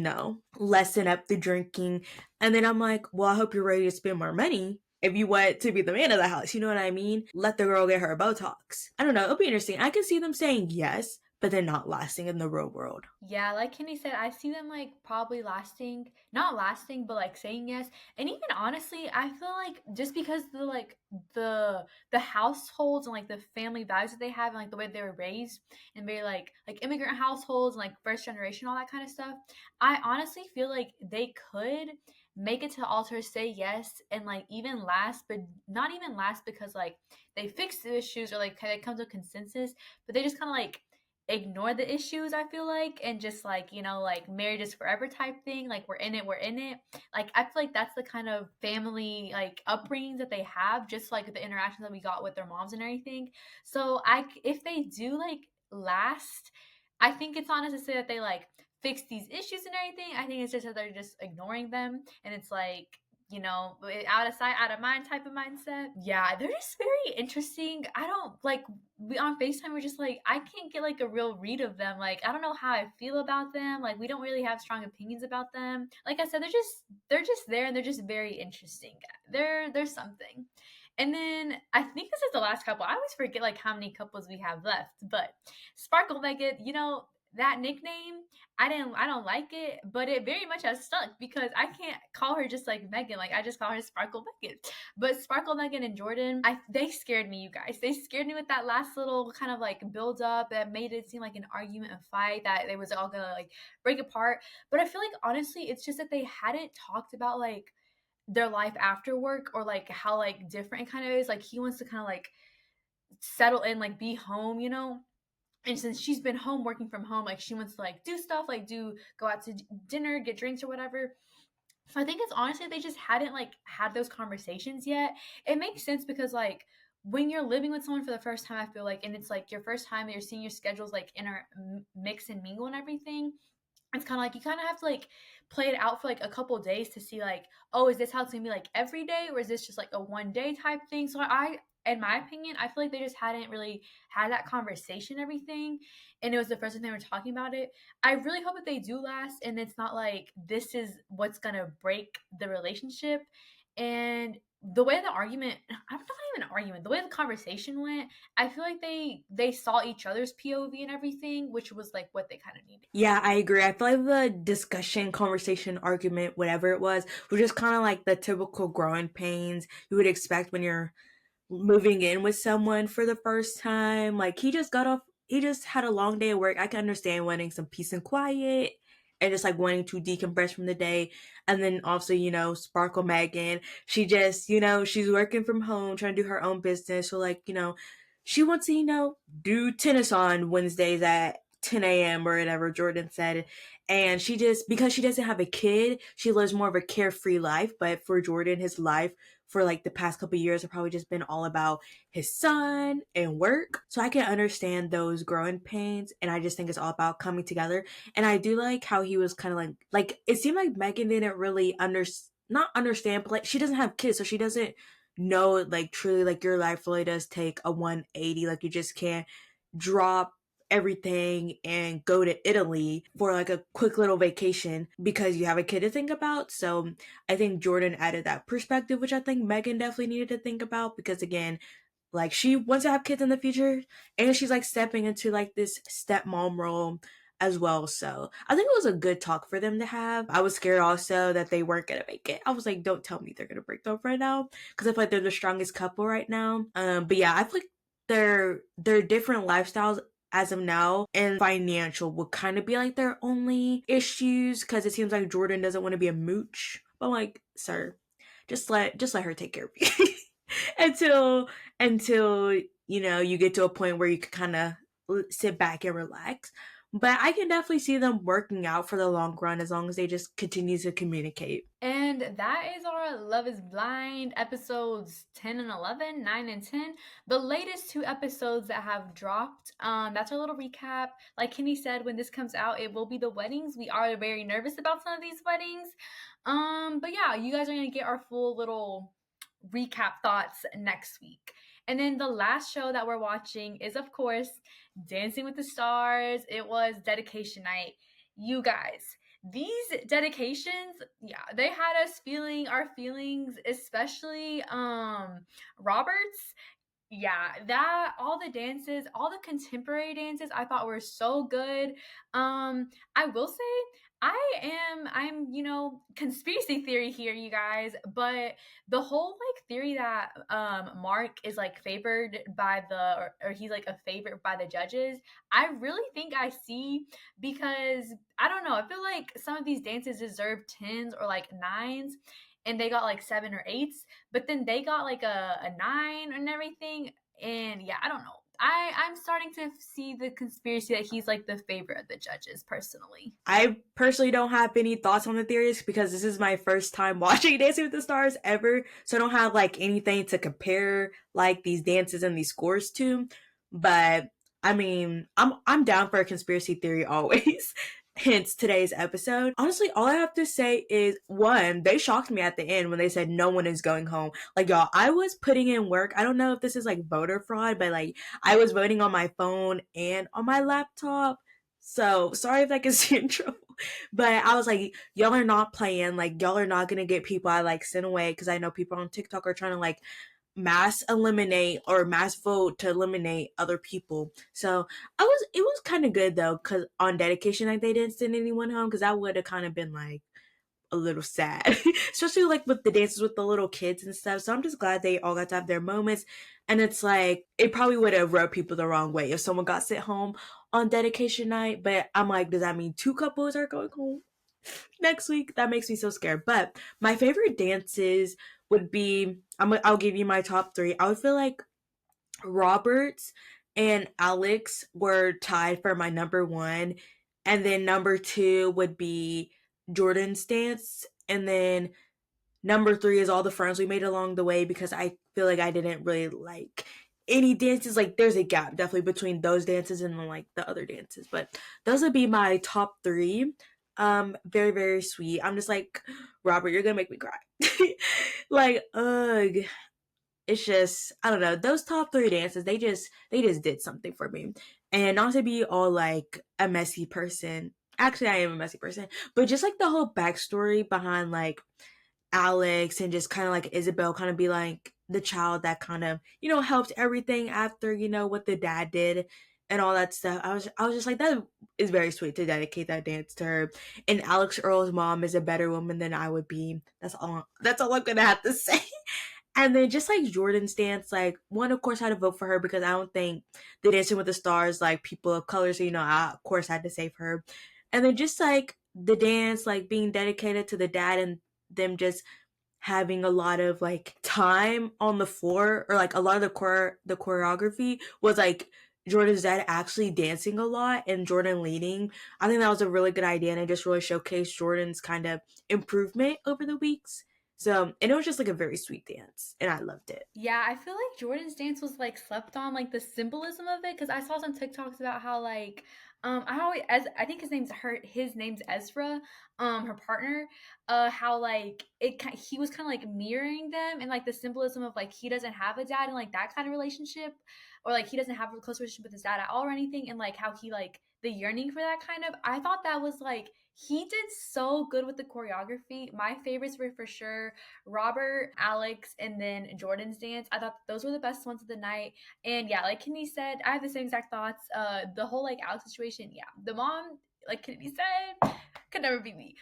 lessen up the drinking. And then I'm like, well, I hope you're ready to spend more money if you want to be the man of the house. You know what I mean? Let the girl get her Botox. I don't know. It'll be interesting. I can see them saying yes, but then not lasting in the real world. Yeah, like Kenny said, I see them like probably lasting, not lasting, but like saying yes. And even honestly, I feel like just because the households and like the family values that they have and like the way they were raised and very like immigrant households and like first generation, all that kind of stuff, I honestly feel like they could make it to the altar, say yes, and like even last, but not even last because like they fix the issues or like they come to a consensus, but they just kind of like ignore the issues, I feel like, and just like like marriage is forever type thing, like we're in it. Like I feel like that's the kind of family like upbringings that they have, just like the interactions that we got with their moms and everything. So if they do like last, I think it's honest to say that they like fix these issues and everything. I think it's just that they're just ignoring them, and it's like out of sight, out of mind type of mindset. Yeah, they're just very interesting. I don't like we on FaceTime, we're just like, I can't get like a real read of them. Like, I don't know how I feel about them. Like, we don't really have strong opinions about them. Like I said, they're just there and they're just very interesting. There's something. And then I think this is the last couple. I always forget like how many couples we have left. But Sparkle Megan, that nickname, I don't like it, but it very much has stuck because I can't call her just like Megan. Like I just call her Sparkle Megan. But Sparkle Megan and Jordan, they scared me, you guys. They scared me with that last little kind of like build up that made it seem like an argument, a fight, that they was all gonna like break apart. But I feel like honestly, it's just that they hadn't talked about like their life after work or like how like different it kind of is. Like he wants to kind of like settle in, like be home. And since she's been home working from home, like she wants to like do stuff, like go out to dinner, get drinks or whatever. So I think it's honestly they just hadn't like had those conversations yet. It makes sense because like when you're living with someone for the first time, I feel like, and it's like your first time that you're seeing your schedules like mix and mingle and everything, it's kind of like you kind of have to like play it out for like a couple days to see like, oh, is this how it's gonna be like every day, or is this just like a one day type thing? So in my opinion, I feel like they just hadn't really had that conversation, everything, and it was the first time they were talking about it. I really hope that they do last, and it's not like this is what's gonna break the relationship. And the way the argument, I'm not even an argument, the way the conversation went, I feel like they saw each other's POV and everything, which was like what they kind of needed. Yeah, I agree. I feel like the discussion, conversation, argument, whatever it was just kind of like the typical growing pains you would expect when you're moving in with someone for the first time. Like he just had a long day at work. I can understand wanting some peace and quiet and just like wanting to decompress from the day. And then also, Sparkle Megan, she just, she's working from home, trying to do her own business. So like, she wants to, do tennis on Wednesdays at 10 a.m. or whatever Jordan said. And she just, because she doesn't have a kid, she lives more of a carefree life. But for Jordan, his life for like the past couple years have probably just been all about his son and work. So I can understand those growing pains. And I just think it's all about coming together. And I do like how he was kind of like it seemed like Megan didn't really not understand, but like she doesn't have kids, so she doesn't know like truly like your life really does take a 180. Like you just can't drop everything and go to Italy for like a quick little vacation because you have a kid to think about. So I think Jordan added that perspective, which I think Megan definitely needed to think about because again, like she wants to have kids in the future and she's like stepping into like this stepmom role as well. So I think it was a good talk for them to have. I was scared also that they weren't gonna make it. I was like, don't tell me they're gonna break up right now. Cause I feel like they're the strongest couple right now. But yeah, I feel like their different lifestyles as of now and financial would kind of be like their only issues because it seems like Jordan doesn't want to be a mooch. But like, sir, just let her take care of you. until you get to a point where you can kind of sit back and relax. But I can definitely see them working out for the long run as long as they just continue to communicate. And that is our Love is Blind episodes 10 and 11, 9 and 10. The latest two episodes that have dropped. That's our little recap. Like Kenny said, when this comes out, it will be the weddings. We are very nervous about some of these weddings. But yeah, you guys are gonna get our full little recap thoughts next week. And then the last show that we're watching is, of course, Dancing with the Stars. It was dedication night. You guys, these dedications, yeah, they had us feeling our feelings, especially Robert's. Yeah, that all the dances, all the contemporary dances I thought were so good. I will say I'm conspiracy theory here, you guys, but the whole like theory that Mark is like favored by or he's like a favorite by the judges, I really think I see because I don't know, I feel like some of these dances deserve 10s or like 9s and they got like 7 or 8s, but then they got like a 9 and everything. And yeah, I don't know. I'm starting to see the conspiracy that he's like the favorite of the judges personally. I personally don't have any thoughts on the theories because this is my first time watching Dancing with the Stars ever. So I don't have like anything to compare like these dances and these scores to. But I mean, I'm down for a conspiracy theory always. Hence today's episode. Honestly, all I have to say is one, they shocked me at the end when they said no one is going home. Like y'all, I was putting in work. I don't know if this is like voter fraud, but like I was voting on my phone and on my laptop. So sorry if that gets you in trouble. But I was like, y'all are not playing. Like y'all are not gonna get people I like sent away because I know people on TikTok are trying to like mass eliminate or mass vote to eliminate other people. So it was kind of good though, because on dedication night they didn't send anyone home because that would have kind of been like a little sad, especially like with the dances with the little kids and stuff. So I'm just glad they all got to have their moments. And it's like, it probably would have rubbed people the wrong way if someone got sent home on dedication night. But I'm like, does that mean two couples are going home next week? That makes me so scared. But my favorite dances would be, I'll give you my top three. I would feel like Roberts and Alex were tied for my number one. And then number two would be Jordan's dance. And then number three is all the friends we made along the way because I feel like I didn't really like any dances. Like there's a gap definitely between those dances and like the other dances. But those would be my top three. Very, very sweet. I'm just like, Robert, you're gonna make me cry. Like, ugh. It's just, I don't know, those top three dances, they just did something for me. And not to be all like a messy person. Actually I am a messy person, but just like the whole backstory behind like Alex and just kind of like Isabel kind of be like the child that kind of, helped everything after, what the dad did and all that stuff. I was just like, that is very sweet to dedicate that dance to her. And Alex Earl's mom is a better woman than I would be. That's all I'm gonna have to say. And then just like Jordan's dance, like one, of course, I had to vote for her because I don't think the Dancing with the Stars, like people of color, so I of course had to say for her. And then just like the dance, like being dedicated to the dad and them just having a lot of like time on the floor or like a lot of the choreography was like Jordan's dad actually dancing a lot and Jordan leading. I think that was a really good idea, and it just really showcased Jordan's kind of improvement over the weeks. So, and it was just like a very sweet dance, and I loved it. Yeah, I feel like Jordan's dance was like slept on, like the symbolism of it, because I saw some TikToks about how like I always as I think his name's Ezra, her partner, how like he was kind of like mirroring them and like the symbolism of like he doesn't have a dad and like that kind of relationship, or like he doesn't have a close relationship with his dad at all or anything, and like how he like the yearning for that kind of. I thought that was like he did so good with the choreography. My favorites were for sure Robert, Alex, and then Jordan's dance. I thought those were the best ones of the night. And yeah, like Kennedy said, I have the same exact thoughts. The whole like Alex situation, yeah. The mom, like Kennedy said, could never be me.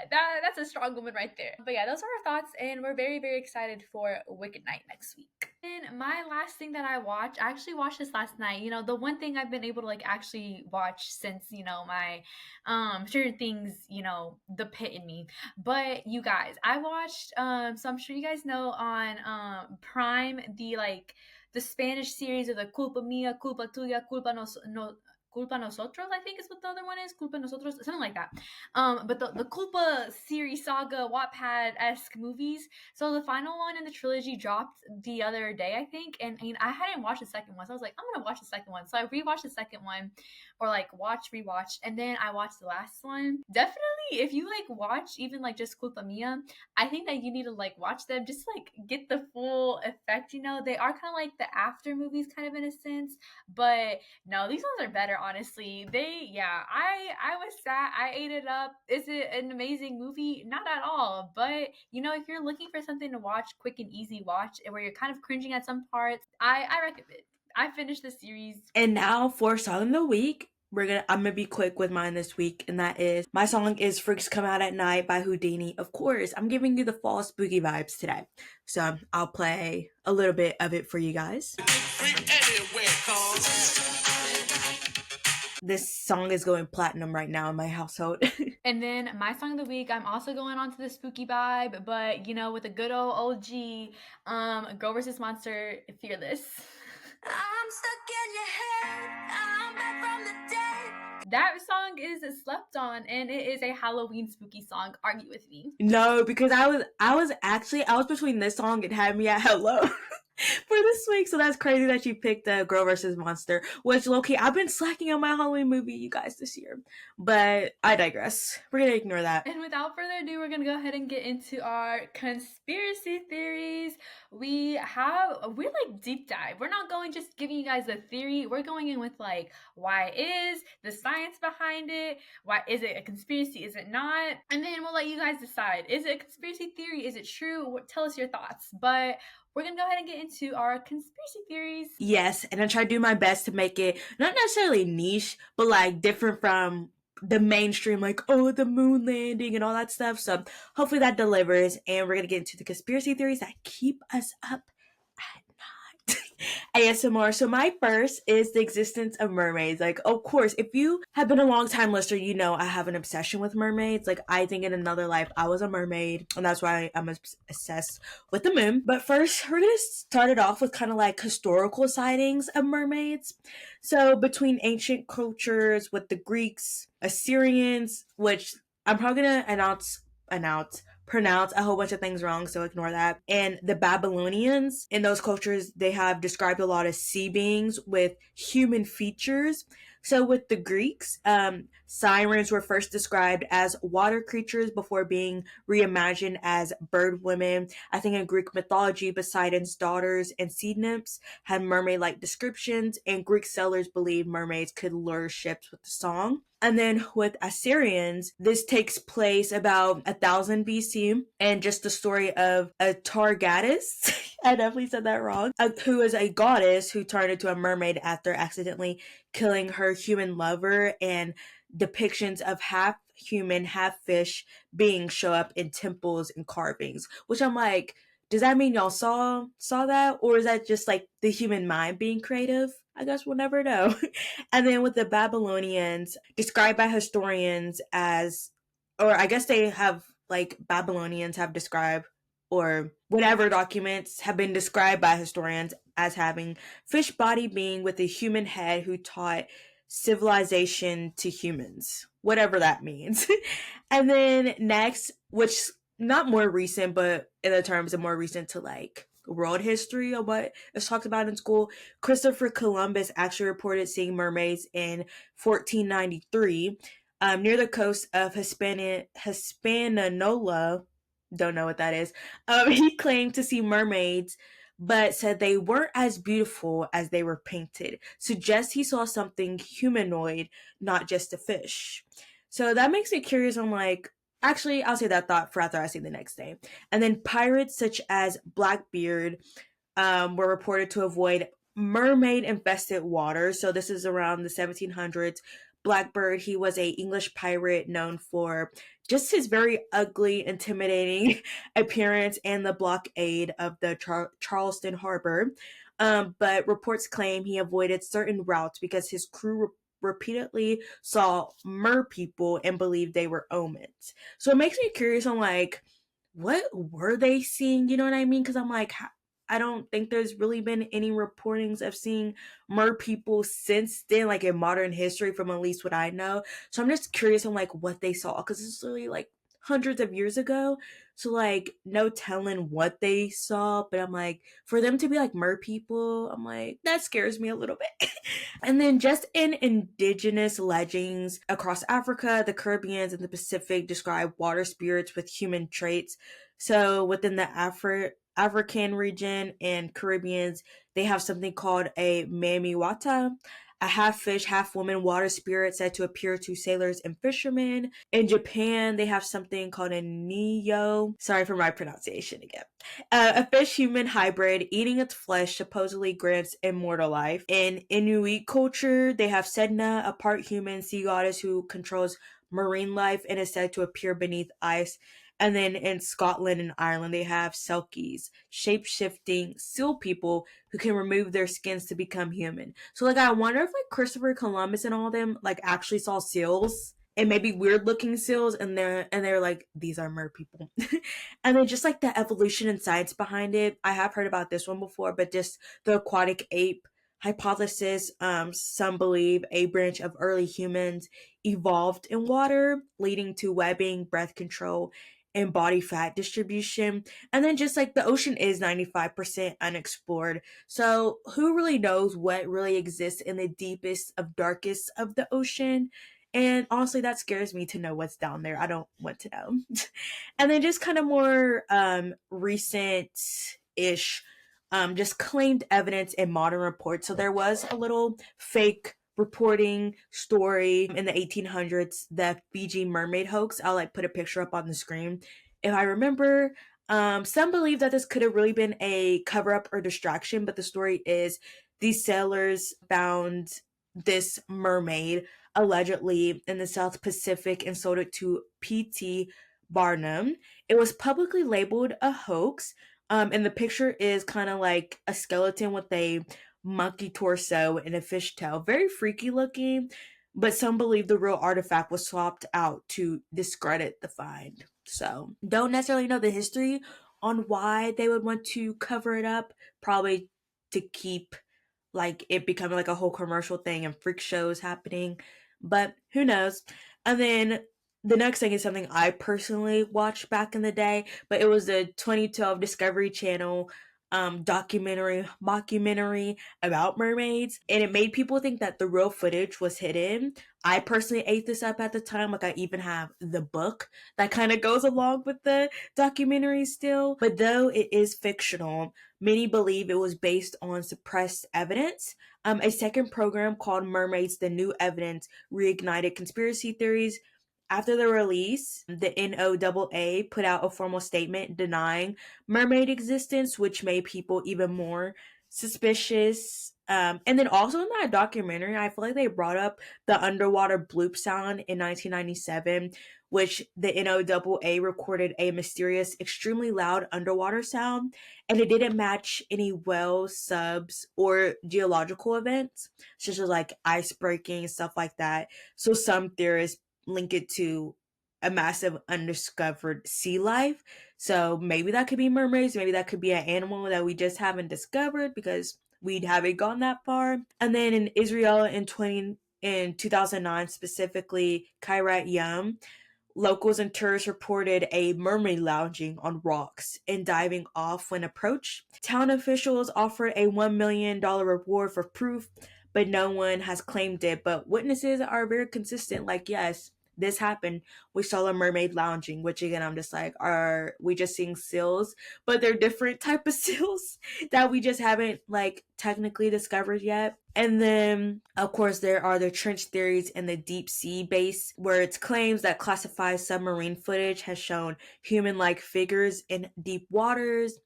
That's a strong woman right there. But yeah, those are our thoughts, and we're very, very excited for Wicked Night next week. And my last thing that I actually watched this last night. You know, the one thing I've been able to like actually watch since, you know, my Stranger Things, you know, the pit in me. But you guys, I watched so I'm sure you guys know on Prime the Spanish series of the Culpa Mia, Culpa Tuya, Culpa Nosotros, I think is what the other one is. Culpa Nosotros, something like that. But the Culpa series saga, Wattpad-esque movies. So the final one in the trilogy dropped the other day, I think. And I hadn't watched the second one. So I was like, I'm going to watch the second one. So I rewatched the second one, or like rewatch. And then I watched the last one. Definitely, if you like watch even like just Culpa Mia, I think that you need to like watch them just like get the full effect. You know, they are kind of like the after movies, kind of in a sense. But no, these ones are better, honestly. I was sad. I ate it up. Is it an amazing movie? Not at all. But you know, if you're looking for something to watch, quick and easy watch, and where you're kind of cringing at some parts, I recommend. I finished the series. And now for song of the week. I'm gonna be quick with mine this week, and that is my song is Freaks Come Out at Night by Houdini. Of course, I'm giving you the fall spooky vibes today. So I'll play a little bit of it for you guys. This song is going platinum right now in my household. And then my song of the week, I'm also going on to the spooky vibe, but you know, with a good old OG, Girl vs. Monster, Fearless. I'm stuck in your head. I'm back from the dead. That song is slept on, and it is a Halloween spooky song. Argue with me? No, because I was between this song and Have Me at Hello. For this week, so that's crazy that you picked Girl vs. Monster, which low-key I've been slacking on my Halloween movie, you guys, this year. But I digress. We're gonna ignore that. And without further ado, we're gonna go ahead and get into our conspiracy theories. We're like deep dive. We're not going just giving you guys a theory. We're going in with like why it is, the science behind it, why is it a conspiracy, is it not? And then we'll let you guys decide. Is it a conspiracy theory? Is it true? Tell us your thoughts. But we're going to go ahead and get into our conspiracy theories. Yes, and I try to do my best to make it not necessarily niche, but like different from the mainstream, like, oh, the moon landing and all that stuff. So hopefully that delivers, and we're going to get into the conspiracy theories that keep us up at night. ASMR. So my first is the existence of mermaids. Like, of course, if you have been a long time listener, you know I have an obsession with mermaids. Like, I think in another life I was a mermaid, and that's why I'm obsessed with the moon. But first, we're gonna start it off with kind of like historical sightings of mermaids. So between ancient cultures with the Greeks, Assyrians, which I'm probably gonna pronounce a whole bunch of things wrong, so ignore that. And the Babylonians, in those cultures, they have described a lot of sea beings with human features. So with the Greeks, sirens were first described as water creatures before being reimagined as bird women. I think in Greek mythology, Poseidon's daughters and sea nymphs had mermaid-like descriptions, and Greek sailors believed mermaids could lure ships with the song. And then with Assyrians, this takes place about 1000 BC, and just the story of a Targatis, I definitely said that wrong, who is a goddess who turned into a mermaid after accidentally killing her human lover, and depictions of half human, half fish beings show up in temples and carvings, which I'm like, does that mean y'all saw that, or is that just like the human mind being creative? I guess we'll never know. And then with the Babylonians, described by historians as, or I guess they have, like, Babylonians have described, or whatever documents have been described by historians as having fish body being with a human head who taught civilization to humans, whatever that means. And then next, which not more recent, but in the terms of more recent to like world history of what is talked about in school, Christopher Columbus actually reported seeing mermaids in 1493 near the coast of Hispaniola. Don't know what that is. He claimed to see mermaids, but said they weren't as beautiful as they were painted. Suggests he saw something humanoid, not just a fish. So that makes me curious on like, actually, I'll say that thought for after I see the next day. And then pirates such as Blackbeard were reported to avoid mermaid infested waters. So this is around the 1700s. Blackbeard, he was a English pirate known for just his very ugly, intimidating appearance and the blockade of the Charleston harbor. But reports claim he avoided certain routes because his crew repeatedly saw mer people and believed they were omens. So it makes me curious on like, what were they seeing? You know what I mean? Because I'm like, I don't think there's really been any reportings of seeing mer people since then, like in modern history, from at least what I know. So I'm just curious on like what they saw because it's really like hundreds of years ago. So like no telling what they saw, but I'm like, for them to be like mer people, I'm like, that scares me a little bit. And then just in indigenous legends across Africa, the Caribbean, and the Pacific describe water spirits with human traits. So within the African region and Caribbeans, they have something called a mamiwata, a half fish, half woman water spirit said to appear to sailors and fishermen. In Japan, they have something called a Neo. Sorry for my pronunciation again. A fish human hybrid. Eating its flesh supposedly grants immortal life. In Inuit culture, they have Sedna, a part human sea goddess who controls marine life and is said to appear beneath ice. And then in Scotland and Ireland, they have Selkies, shape-shifting seal people who can remove their skins to become human. So, like, I wonder if, like, Christopher Columbus and all them, like, actually saw seals and maybe weird-looking seals, and they're like, these are mer people. And then just, like, the evolution and science behind it. I have heard about this one before, but just the aquatic ape hypothesis. Some believe a branch of early humans evolved in water, leading to webbing, breath control, and body fat distribution. And then just like the ocean is 95% unexplored. So who really knows what really exists in the deepest of darkest of the ocean? And honestly, that scares me to know what's down there. I don't want to know. And then just kind of more recent ish, just claimed evidence in modern reports. So there was a little fake reporting story in the 1800s, the Fiji mermaid hoax. I'll like put a picture up on the screen. If I remember, some believe that this could have really been a cover up or distraction, but the story is these sailors found this mermaid allegedly in the South Pacific and sold it to P.T. Barnum. It was publicly labeled a hoax. And the picture is kind of like a skeleton with a monkey torso and a fishtail. Very freaky looking, but some believe the real artifact was swapped out to discredit the find. So, don't necessarily know the history on why they would want to cover it up. Probably to keep like it becoming like a whole commercial thing and freak shows happening, but who knows. And then the next thing is something I personally watched back in the day, but it was the 2012 Discovery Channel documentary mockumentary about mermaids, and it made people think that the real footage was hidden. I personally ate this up at the time. Like, I even have the book that kind of goes along with the documentary still, but though it is fictional, many believe it was based on suppressed evidence. A second program called Mermaids: The New Evidence reignited conspiracy theories. After the release, the NOAA put out a formal statement denying mermaid existence, which made people even more suspicious. And then also in that documentary, I feel like they brought up the underwater bloop sound in 1997, which the NOAA recorded a mysterious, extremely loud underwater sound, and it didn't match any whale subs or geological events, such as like ice breaking, stuff like that. So some theorists link it to a massive undiscovered sea life. So maybe that could be mermaids, maybe that could be an animal that we just haven't discovered because we haven't gone that far. And then in Israel in 2009, specifically Kiryat Yam, locals and tourists reported a mermaid lounging on rocks and diving off when approached. Town officials offered a $1 million reward for proof, but no one has claimed it. But witnesses are very consistent, like, yes, this happened. We saw a mermaid lounging, which again, I'm just like, are we just seeing seals? But they're different type of seals that we just haven't like technically discovered yet. And then, of course, there are the trench theories and the deep sea base, where it's claims that classified submarine footage has shown human-like figures in deep waters.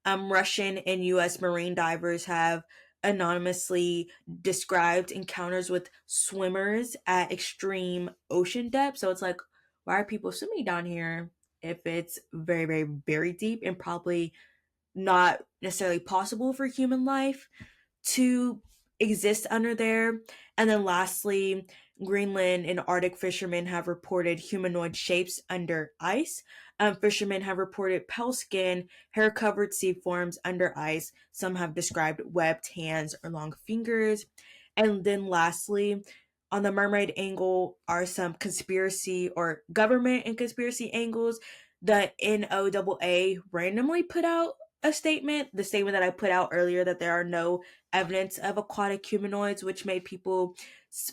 Russian and U.S. marine divers have anonymously described encounters with swimmers at extreme ocean depth. So it's like, why are people swimming down here if it's very, very, very deep and probably not necessarily possible for human life to exist under there? And then lastly, Greenland and Arctic fishermen have reported humanoid shapes under ice. Fishermen have reported pale skin, hair covered sea forms under ice. Some have described webbed hands or long fingers. And then lastly, on the mermaid angle are some conspiracy or government and conspiracy angles. The NOAA randomly put out a statement, the statement that I put out earlier, that there are no evidence of aquatic humanoids, which made people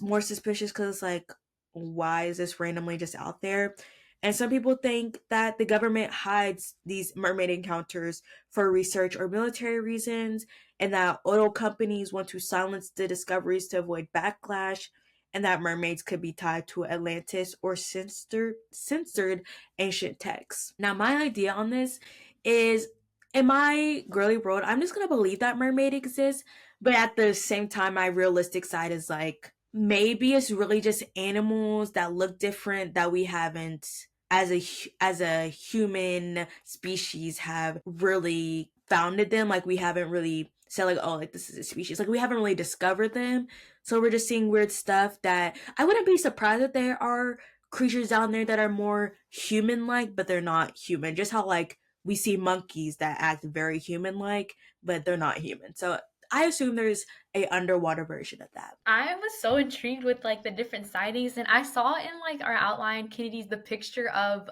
more suspicious because it's like, why is this randomly just out there? And some people think that the government hides these mermaid encounters for research or military reasons, and that oil companies want to silence the discoveries to avoid backlash, and that mermaids could be tied to Atlantis or censored ancient texts. Now, my idea on this is, in my girly world, I'm just gonna believe that mermaid exists, but at the same time, my realistic side is like, maybe it's really just animals that look different that we haven't, as a human species, have really founded them. Like, we haven't really said like, oh, like this is a species. Like, we haven't really discovered them, so we're just seeing weird stuff. That I wouldn't be surprised that there are creatures down there that are more human like, but they're not human. Just how like we see monkeys that act very human like, but they're not human. So I assume there's a underwater version of that. I was so intrigued with like the different sightings, and I saw in like our outline, Kennedy's, the picture of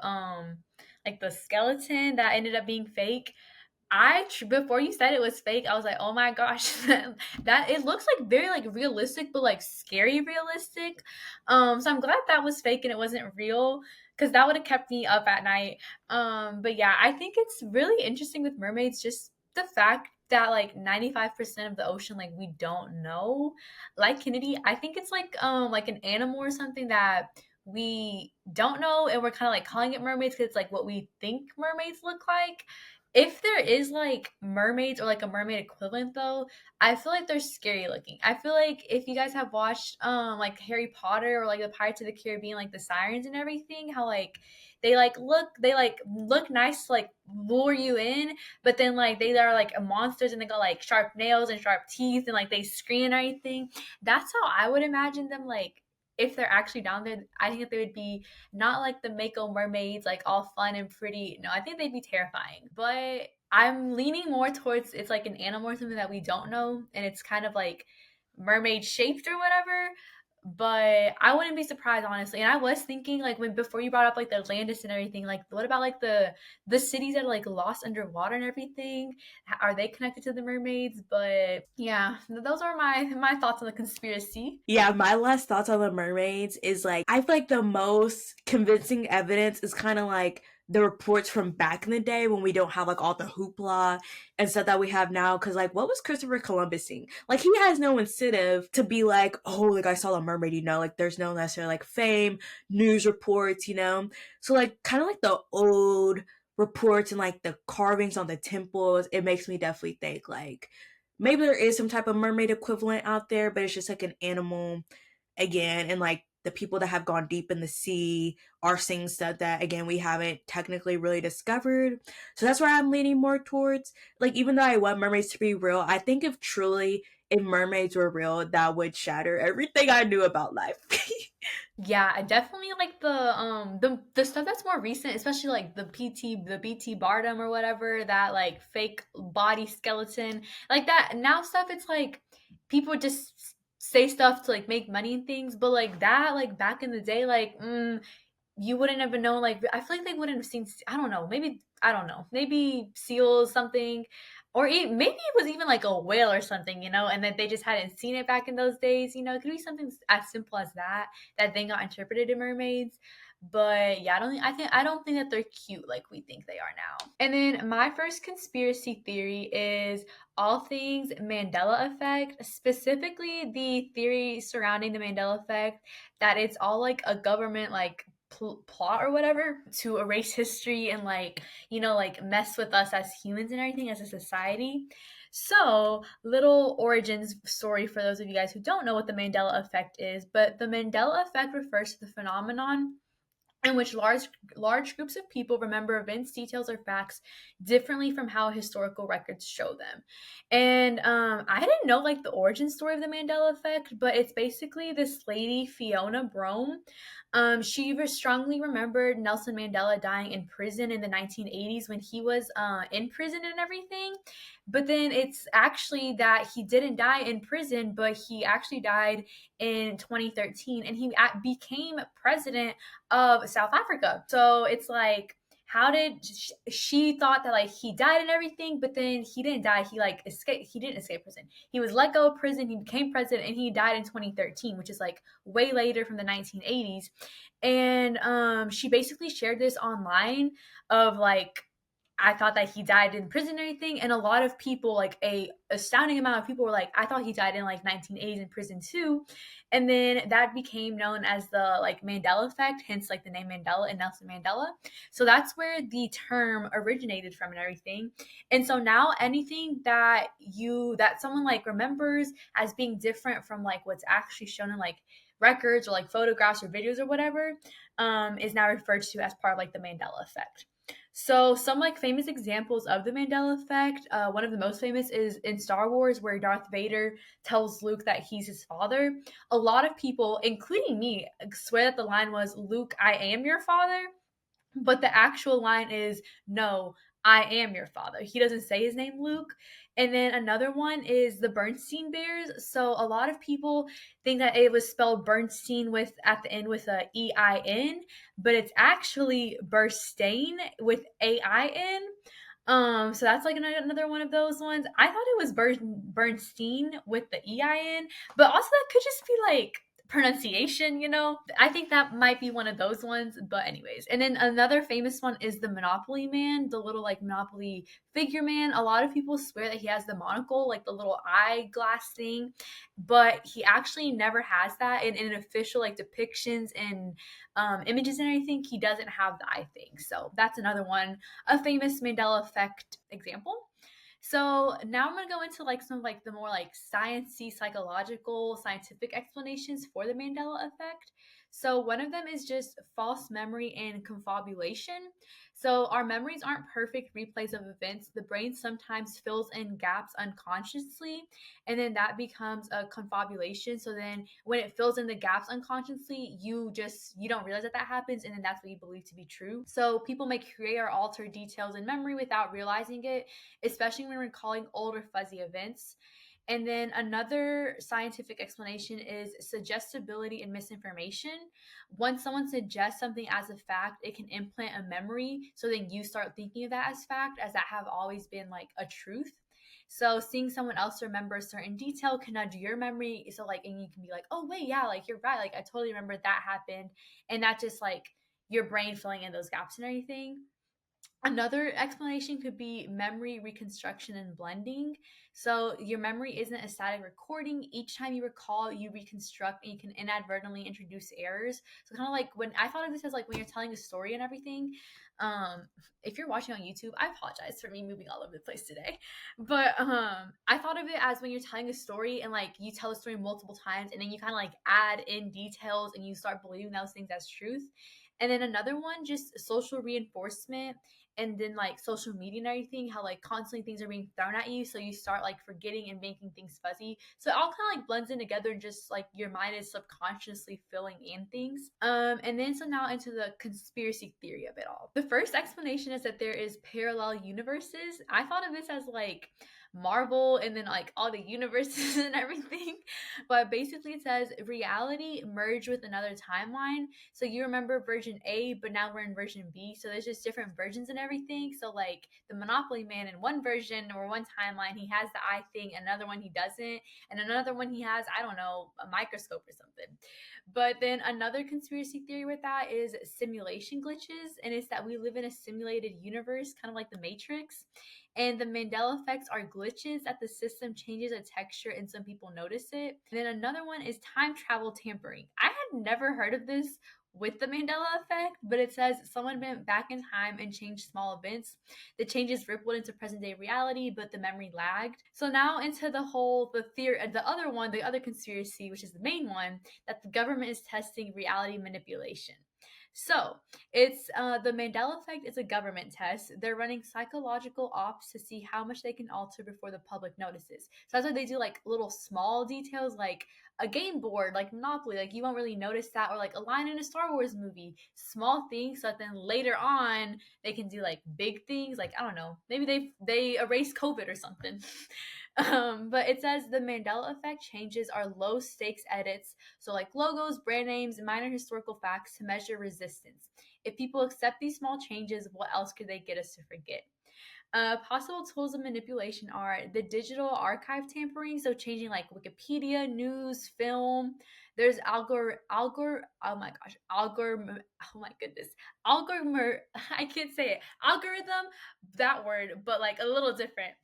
like the skeleton that ended up being fake. Before you said it was fake, I was like, oh my gosh, that it looks like very like realistic, but like scary realistic. So I'm glad that was fake and it wasn't real, because that would have kept me up at night. But yeah, I think it's really interesting with mermaids, just the fact that like 95% of the ocean, like, we don't know. Like Kennedy, I think it's like an animal or something that we don't know, and we're kind of like calling it mermaids because it's like what we think mermaids look like. If there is like mermaids or like a mermaid equivalent though, I feel like they're scary looking. I feel like if you guys have watched like Harry Potter or like the Pirates of the Caribbean, like the sirens and everything, how like they look nice to like lure you in, but then like they are like monsters and they got like sharp nails and sharp teeth and like they scream and everything. That's how I would imagine them, like if they're actually down there. I think that they would be not like the Mako mermaids, like all fun and pretty. No, I think they'd be terrifying. But I'm leaning more towards it's like an animal or something that we don't know, and it's kind of like mermaid shaped or whatever. But I wouldn't be surprised, honestly. And I was thinking, like, when before you brought up like the Atlantis and everything, like what about like the cities that are like lost underwater and everything? Are they connected to the mermaids? But yeah, those are my thoughts on the conspiracy. Yeah, my last thoughts on the mermaids is like, I feel like the most convincing evidence is kind of like the reports from back in the day when we don't have like all the hoopla and stuff that we have now. Cause like, what was Christopher Columbus seeing? Like, he has no incentive to be like, oh, like I saw a mermaid, like there's no necessarily like fame, news reports. So like, kind of like the old reports and like the carvings on the temples, it makes me definitely think like, maybe there is some type of mermaid equivalent out there, but it's just like an animal again. And like the people that have gone deep in the sea are seeing stuff that, again, we haven't technically really discovered. So that's where I'm leaning more towards. Like, even though I want mermaids to be real, I think if mermaids were real, that would shatter everything I knew about life. Yeah, I definitely like the stuff that's more recent, especially like the BT Bardem or whatever, that like fake body skeleton. Like that now stuff, it's like people just say stuff to like make money and things, but like that, like back in the day, like you wouldn't have known. Like I feel like they wouldn't have seen. I don't know. Maybe I don't know. Maybe seals something, or maybe it was even like a whale or something, and that they just hadn't seen it back in those days. It could be something as simple as that then got interpreted in mermaids. But yeah, I don't think that they're cute like we think they are now. And then my first conspiracy theory is all things Mandela effect, specifically the theory surrounding the Mandela effect, that it's all like a government like plot or whatever to erase history and like like mess with us as humans and everything as a society. So, little origins story for those of you guys who don't know what the Mandela effect is, but the Mandela effect refers to the phenomenon in which large groups of people remember events, details, or facts differently from how historical records show them. And I didn't know like the origin story of the Mandela effect, but it's basically this lady Fiona Brome. She strongly remembered Nelson Mandela dying in prison in the 1980s when he was in prison and everything. But then it's actually that he didn't die in prison, but he actually died in 2013, and he became president of South Africa. So it's like, how did she thought that like he died and everything, but then he didn't die. He like escaped. He didn't escape prison. He was let go of prison. He became president, and he died in 2013, which is like way later from the 1980s. And she basically shared this online of like, I thought that he died in prison or anything, and a lot of people, like a astounding amount of people, were like, I thought he died in like 1980s in prison too. And then that became known as the like Mandela effect, hence like the name Mandela and Nelson Mandela. So that's where the term originated from and everything. And so now anything that someone like remembers as being different from like what's actually shown in like records or like photographs or videos or whatever, is now referred to as part of like the Mandela effect. So some like famous examples of the Mandela effect. One of the most famous is in Star Wars, where Darth Vader tells Luke that he's his father. A lot of people, including me, swear that the line was, "Luke, I am your father," but the actual line is, "No, I am your father." He doesn't say his name, Luke. And then another one is the Bernstein Bears. So a lot of people think that it was spelled Bernstein with at the end with a EIN, but it's actually Burstein with AIN. So that's like another one of those ones. I thought it was Bernstein with the EIN, but also that could just be like pronunciation. I think that might be one of those ones, but anyways. And then another famous one is the Monopoly Man, the little like Monopoly figure man. A lot of people swear that he has the monocle, like the little eyeglass thing, but he actually never has that in official like depictions and images and everything. He doesn't have the eye thing. So that's another one, a famous Mandela effect example. So now I'm gonna go into like some of like the more like sciencey, psychological, scientific explanations for the Mandela effect. So one of them is just false memory and confabulation. So our memories aren't perfect replays of events. The brain sometimes fills in gaps unconsciously, and then that becomes a confabulation. So then when it fills in the gaps unconsciously, you don't realize that that happens, and then that's what you believe to be true. So people may create or alter details in memory without realizing it, especially when recalling old or fuzzy events. And then another scientific explanation is suggestibility and misinformation. Once someone suggests something as a fact, it can implant a memory. So then you start thinking of that as fact, as that have always been like a truth. So seeing someone else remember a certain detail can nudge your memory. So like, and you can be like, oh wait, yeah, like you're right. Like I totally remember that happened. And that just like your brain filling in those gaps and everything. Another explanation could be memory reconstruction and blending. So your memory isn't a static recording. Each time you recall, you reconstruct, and you can inadvertently introduce errors. So kind of like when I thought of this as like when you're telling a story and everything. If you're watching on YouTube, I apologize for me moving all over the place today. But I thought of it as when you're telling a story and like you tell a story multiple times, and then you kind of like add in details and you start believing those things as truth. And then another one, just social reinforcement. and then like social media and everything, how like constantly things are being thrown at you, so you start like forgetting and making things fuzzy. So it all kind of like blends in together, and just like your mind is subconsciously filling in things. And then so now into the conspiracy theory of it all. The first explanation is that there is parallel universes. I thought of this as like Marvel and then like all the universes and everything. But basically it says reality merged with another timeline. So you remember version A, but now we're in version B. So there's just different versions and everything. So like the Monopoly Man in one version or one timeline, he has the eye thing, another one he doesn't, and another one he has, I don't know, a microscope or something. But then another conspiracy theory with that is simulation glitches, and it's that we live in a simulated universe, kind of like the Matrix. And the Mandela effects are glitches that the system changes a texture and some people notice it. And then another one is time travel tampering. I had never heard of this with the Mandela effect, but it says someone went back in time and changed small events. The changes rippled into present day reality, but the memory lagged. So now into the theory, the other one, the other conspiracy, which is the main one, that the government is testing reality manipulation. So it's the Mandela effect is a government test. They're running psychological ops to see how much they can alter before the public notices. So that's why they do like little small details, like a game board, like Monopoly. Like you won't really notice that, or like a line in a Star Wars movie. Small things, so that then later on they can do like big things. Like I don't know, maybe they erase COVID or something. But it says the Mandela effect changes are low stakes edits, so like logos, brand names, and minor historical facts to measure resistance. If people accept these small changes, what else could they get us to forget? Possible tools of manipulation are the digital archive tampering, so changing like Wikipedia, news, film. There's oh my gosh, oh my goodness, algorithm, I can't say it, algorithm, that word, but like a little different.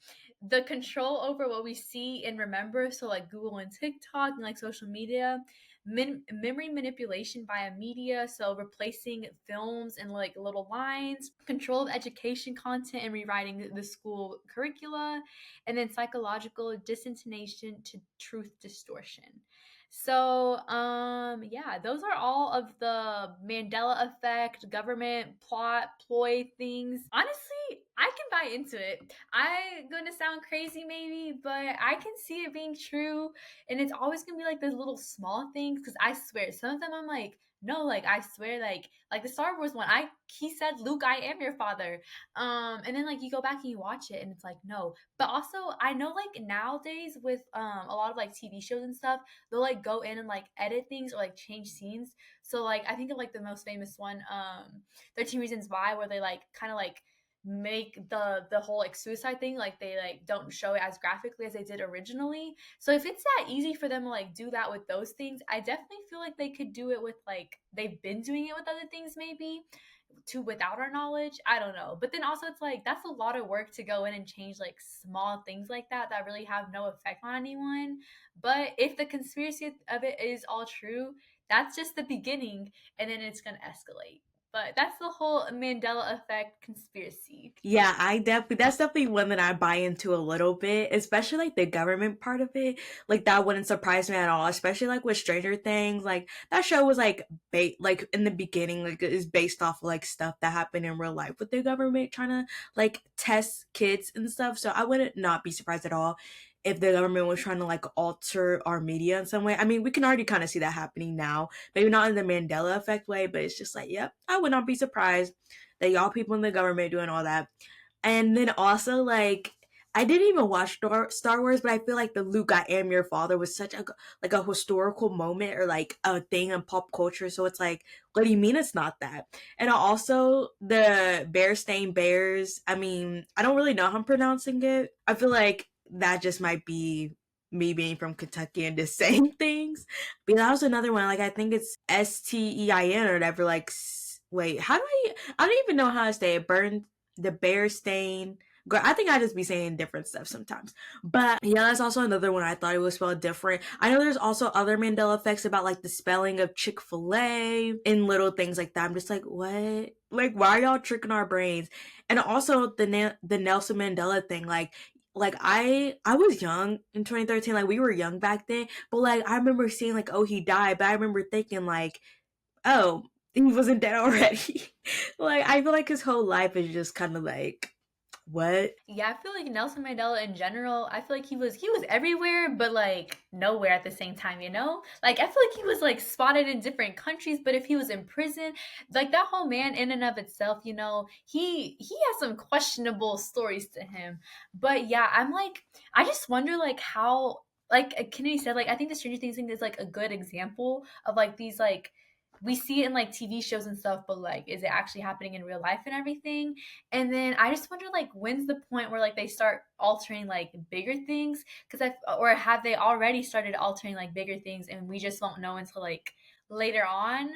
The control over what we see and remember, so like Google and TikTok and like social media. Memory manipulation via media, so replacing films and like little lines, control of education content and rewriting the school curricula, and then psychological disintonation to truth distortion. So yeah, those are all of the Mandela effect, government plot, ploy things. Honestly, I can buy into it. I'm gonna sound crazy maybe, but I can see it being true. And it's always gonna be like those little small things, because I swear some of them I'm like, no, like I swear, like the Star Wars one, I he said, Luke, I am your father. And then like you go back and you watch it and it's like, no. But also I know like nowadays with a lot of like TV shows and stuff, they'll like go in and like edit things or like change scenes. So like I think of like the most famous one, 13 Reasons Why, where they like kind of like make the whole like suicide thing, like they like don't show it as graphically as they did originally. So if it's that easy for them to like do that with those things, I definitely feel like they could do it with like they've been doing it with other things maybe to without our knowledge. I don't know. But then also it's like that's a lot of work to go in and change like small things like that that really have no effect on anyone. But if the conspiracy of it is all true, that's just the beginning, and then it's gonna escalate. But that's the whole Mandela effect conspiracy. Yeah, I definitely that's definitely one that I buy into a little bit, especially like the government part of it. Like that wouldn't surprise me at all, especially like with Stranger Things. Like that show was like like in the beginning like it is based off of, like stuff that happened in real life with the government trying to like test kids and stuff. So I wouldn't not be surprised at all if the government was trying to like alter our media in some way. I mean, we can already kind of see that happening now. Maybe not in the Mandela effect way, but it's just like, yep, I would not be surprised that y'all people in the government doing all that. And then also like I didn't even watch Star Wars, but I feel like the Luke I am your father was such a like a historical moment or like a thing in pop culture. So it's like, what do you mean it's not that? And also the Bear Stain Bears. I mean, I don't really know how I'm pronouncing it. I feel like that just might be me being from Kentucky and just saying things. But that was another one. Like I think it's Stein or whatever. Like wait, how do I don't even know how to say it. Burn the bear stain. I think I just be saying different stuff sometimes. But yeah, that's also another one I thought it was spelled different. I know there's also other Mandela effects about like the spelling of Chick-fil-A and little things like that. I'm just like, what? Like, why are y'all tricking our brains? And also the Nelson Mandela thing, like I was young in 2013, like we were young back then, but like I remember seeing like, oh, he died, but I remember thinking like, oh, he wasn't dead already. Like, I feel like his whole life is just kind of like, what? Yeah, I feel like Nelson Mandela in general, I feel like he was everywhere but like nowhere at the same time, you know? Like I feel like he was like spotted in different countries, but if he was in prison, like that whole man in and of itself, you know, he has some questionable stories to him. But yeah, I'm like I just wonder like how like Kennedy said, like I think the Stranger Things thing is like a good example of like these like we see it in like TV shows and stuff, but like is it actually happening in real life and everything? And then I just wonder like when's the point where like they start altering like bigger things because I or have they already started altering like bigger things and we just won't know until like later on.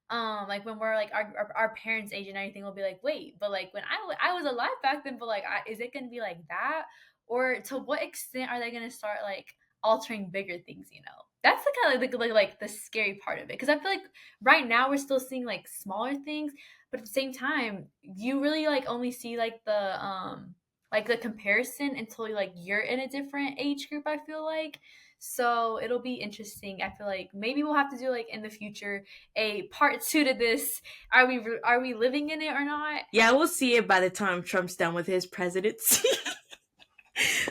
Like when we're like our parents' age and everything will be like, wait, but like when I was alive back then, but like is it gonna be like that? Or to what extent are they gonna start like altering bigger things? You know, that's the kind of like the scary part of it because I feel like right now we're still seeing like smaller things, but at the same time you really like only see like the comparison until like you're in a different age group, I feel like. So it'll be interesting. I feel like maybe we'll have to do like in the future a part two to this. Are we living in it or not? Yeah, we'll see it by the time Trump's done with his presidency.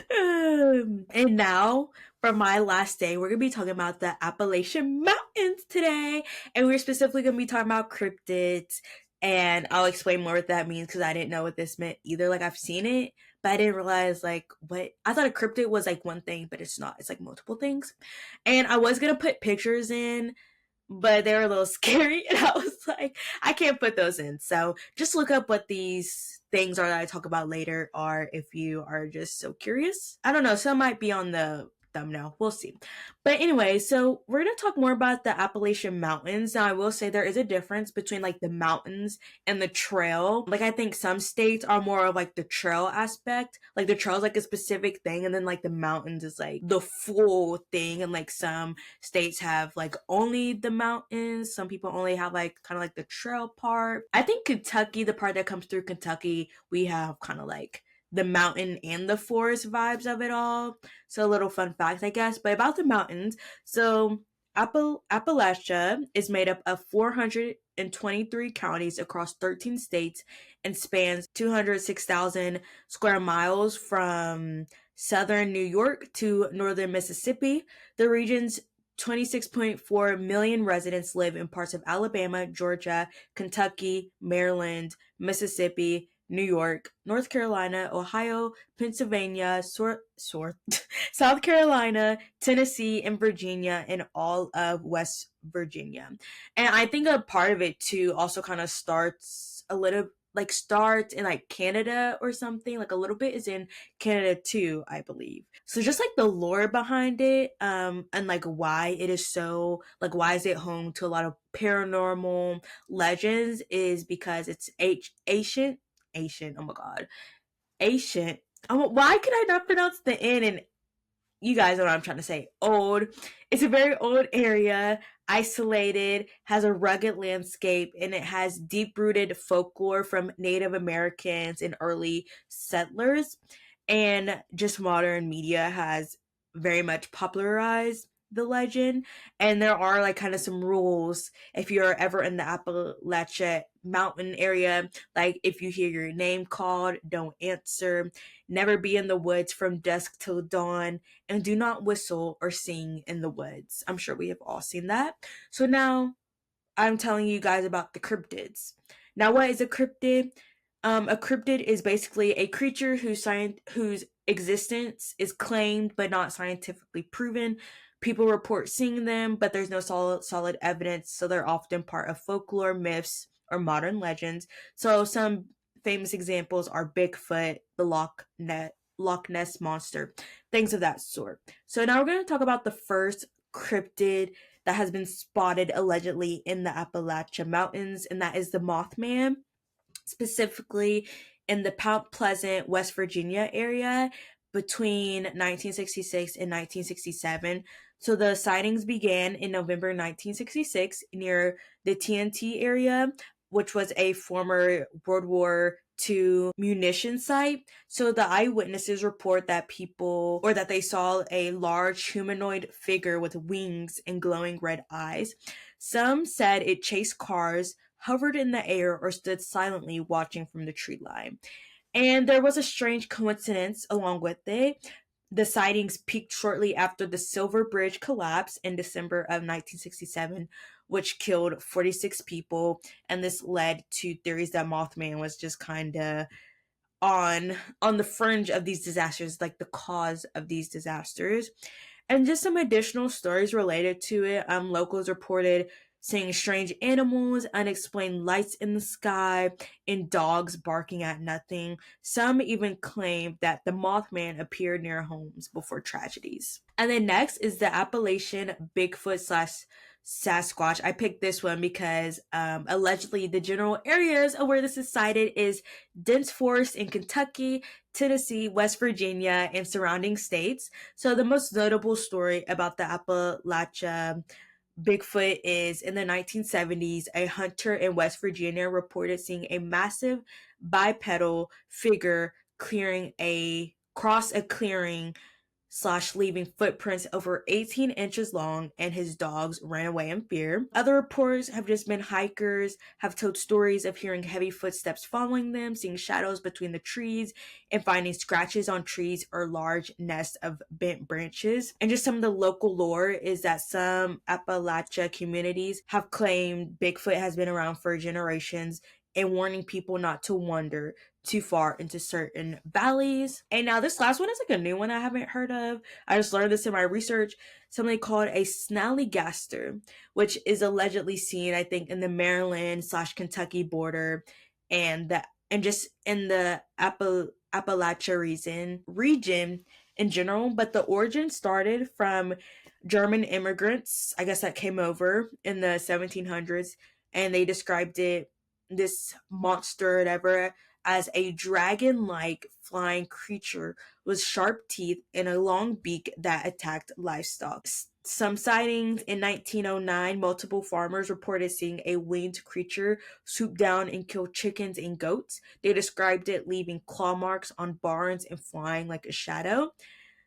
And now, for my last day, we're going to be talking about the Appalachian Mountains today. And we're specifically going to be talking about cryptids. And I'll explain more what that means because I didn't know what this meant either. Like, I've seen it, but I didn't realize, like, what I thought a cryptid was like one thing, but it's not. It's like multiple things. And I was going to put pictures in, but they were a little scary. And I was like, I can't put those in. So just look up what these things are that I talk about later are if you are just so curious. I don't know. Some might be on the thumbnail. We'll see. But anyway, so we're going to talk more about the Appalachian Mountains. Now, I will say there is a difference between like the mountains and the trail. Like, I think some states are more of like the trail aspect. Like, the trail is like a specific thing, and then like the mountains is like the full thing. And like some states have like only the mountains. Some people only have like kind of like the trail part. I think Kentucky, the part that comes through Kentucky, we have kind of like the mountain and the forest vibes of it all. So a little fun fact, I guess. But about the mountains, so Appalachia is made up of 423 counties across 13 states and spans 206,000 square miles from southern New York to northern Mississippi. The region's 26.4 million residents live in parts of Alabama, Georgia, Kentucky, Maryland, Mississippi, New York, North Carolina, Ohio, Pennsylvania, South Carolina, Tennessee, and Virginia, and all of West Virginia. And I think a part of it too also kind of starts a little like starts in like Canada or something. Like a little bit is in Canada too, I believe. So just like the lore behind it, and like why it is so like why is it home to a lot of paranormal legends is because it's ancient. Oh my god, ancient. Why can I not pronounce the N? And you guys know what I'm trying to say. Old. It's a very old area, isolated, has a rugged landscape, and it has deep rooted folklore from Native Americans and early settlers. And just modern media has very much popularized the legend. And there are like kind of some rules if you're ever in the Appalachia mountain area. Like if you hear your name called, don't answer, never be in the woods from dusk till dawn, and do not whistle or sing in the woods. I'm sure we have all seen that. So now I'm telling you guys about the cryptids. Now, what is a cryptid? A cryptid is basically a creature whose existence is claimed but not scientifically proven. People report seeing them, but there's no solid evidence, so they're often part of folklore, myths, or modern legends. So some famous examples are Bigfoot, the Loch Ness monster, things of that sort. So now we're going to talk about the first cryptid that has been spotted allegedly in the Appalachian Mountains, and that is the Mothman, specifically in the Mount Pleasant, West Virginia area between 1966 and 1967. So the sightings began in November 1966 near the TNT area, which was a former World War II munition site. So the eyewitnesses report that they saw a large humanoid figure with wings and glowing red eyes. Some said it chased cars, hovered in the air or stood silently watching from the tree line. And there was a strange coincidence along with it. The sightings peaked shortly after the Silver Bridge collapsed in December of 1967, which killed 46 people. And this led to theories that Mothman was just kind of on the fringe of these disasters, like the cause of these disasters. And just some additional stories related to it. Locals reported seeing strange animals, unexplained lights in the sky, and dogs barking at nothing. Some even claimed that the Mothman appeared near homes before tragedies. And then next is the Appalachian Bigfoot slash Sasquatch. I picked this one because allegedly the general areas of where this is cited is dense forest in Kentucky, Tennessee, West Virginia, and surrounding states. So the most notable story about the Appalachia Bigfoot is in the 1970s, a hunter in West Virginia reported seeing a massive bipedal figure clearing a cross a clearing slash leaving footprints over 18 inches long, and his dogs ran away in fear. Other reports have just been hikers have told stories of hearing heavy footsteps following them, seeing shadows between the trees, and finding scratches on trees or large nests of bent branches. And just some of the local lore is that some Appalachia communities have claimed Bigfoot has been around for generations and warning people not to wander too far into certain valleys. And now this last one is like a new one I haven't heard of. I just learned this in my research. Something called a snallygaster, which is allegedly seen, I think, in the Maryland slash Kentucky border and just in the Appalachia region in general. But the origin started from German immigrants, I guess, that came over in the 1700s, and they described it, this monster or whatever, as a dragon-like flying creature with sharp teeth and a long beak that attacked livestock. Some sightings in 1909, multiple farmers reported seeing a winged creature swoop down and kill chickens and goats. They described it leaving claw marks on barns and flying like a shadow.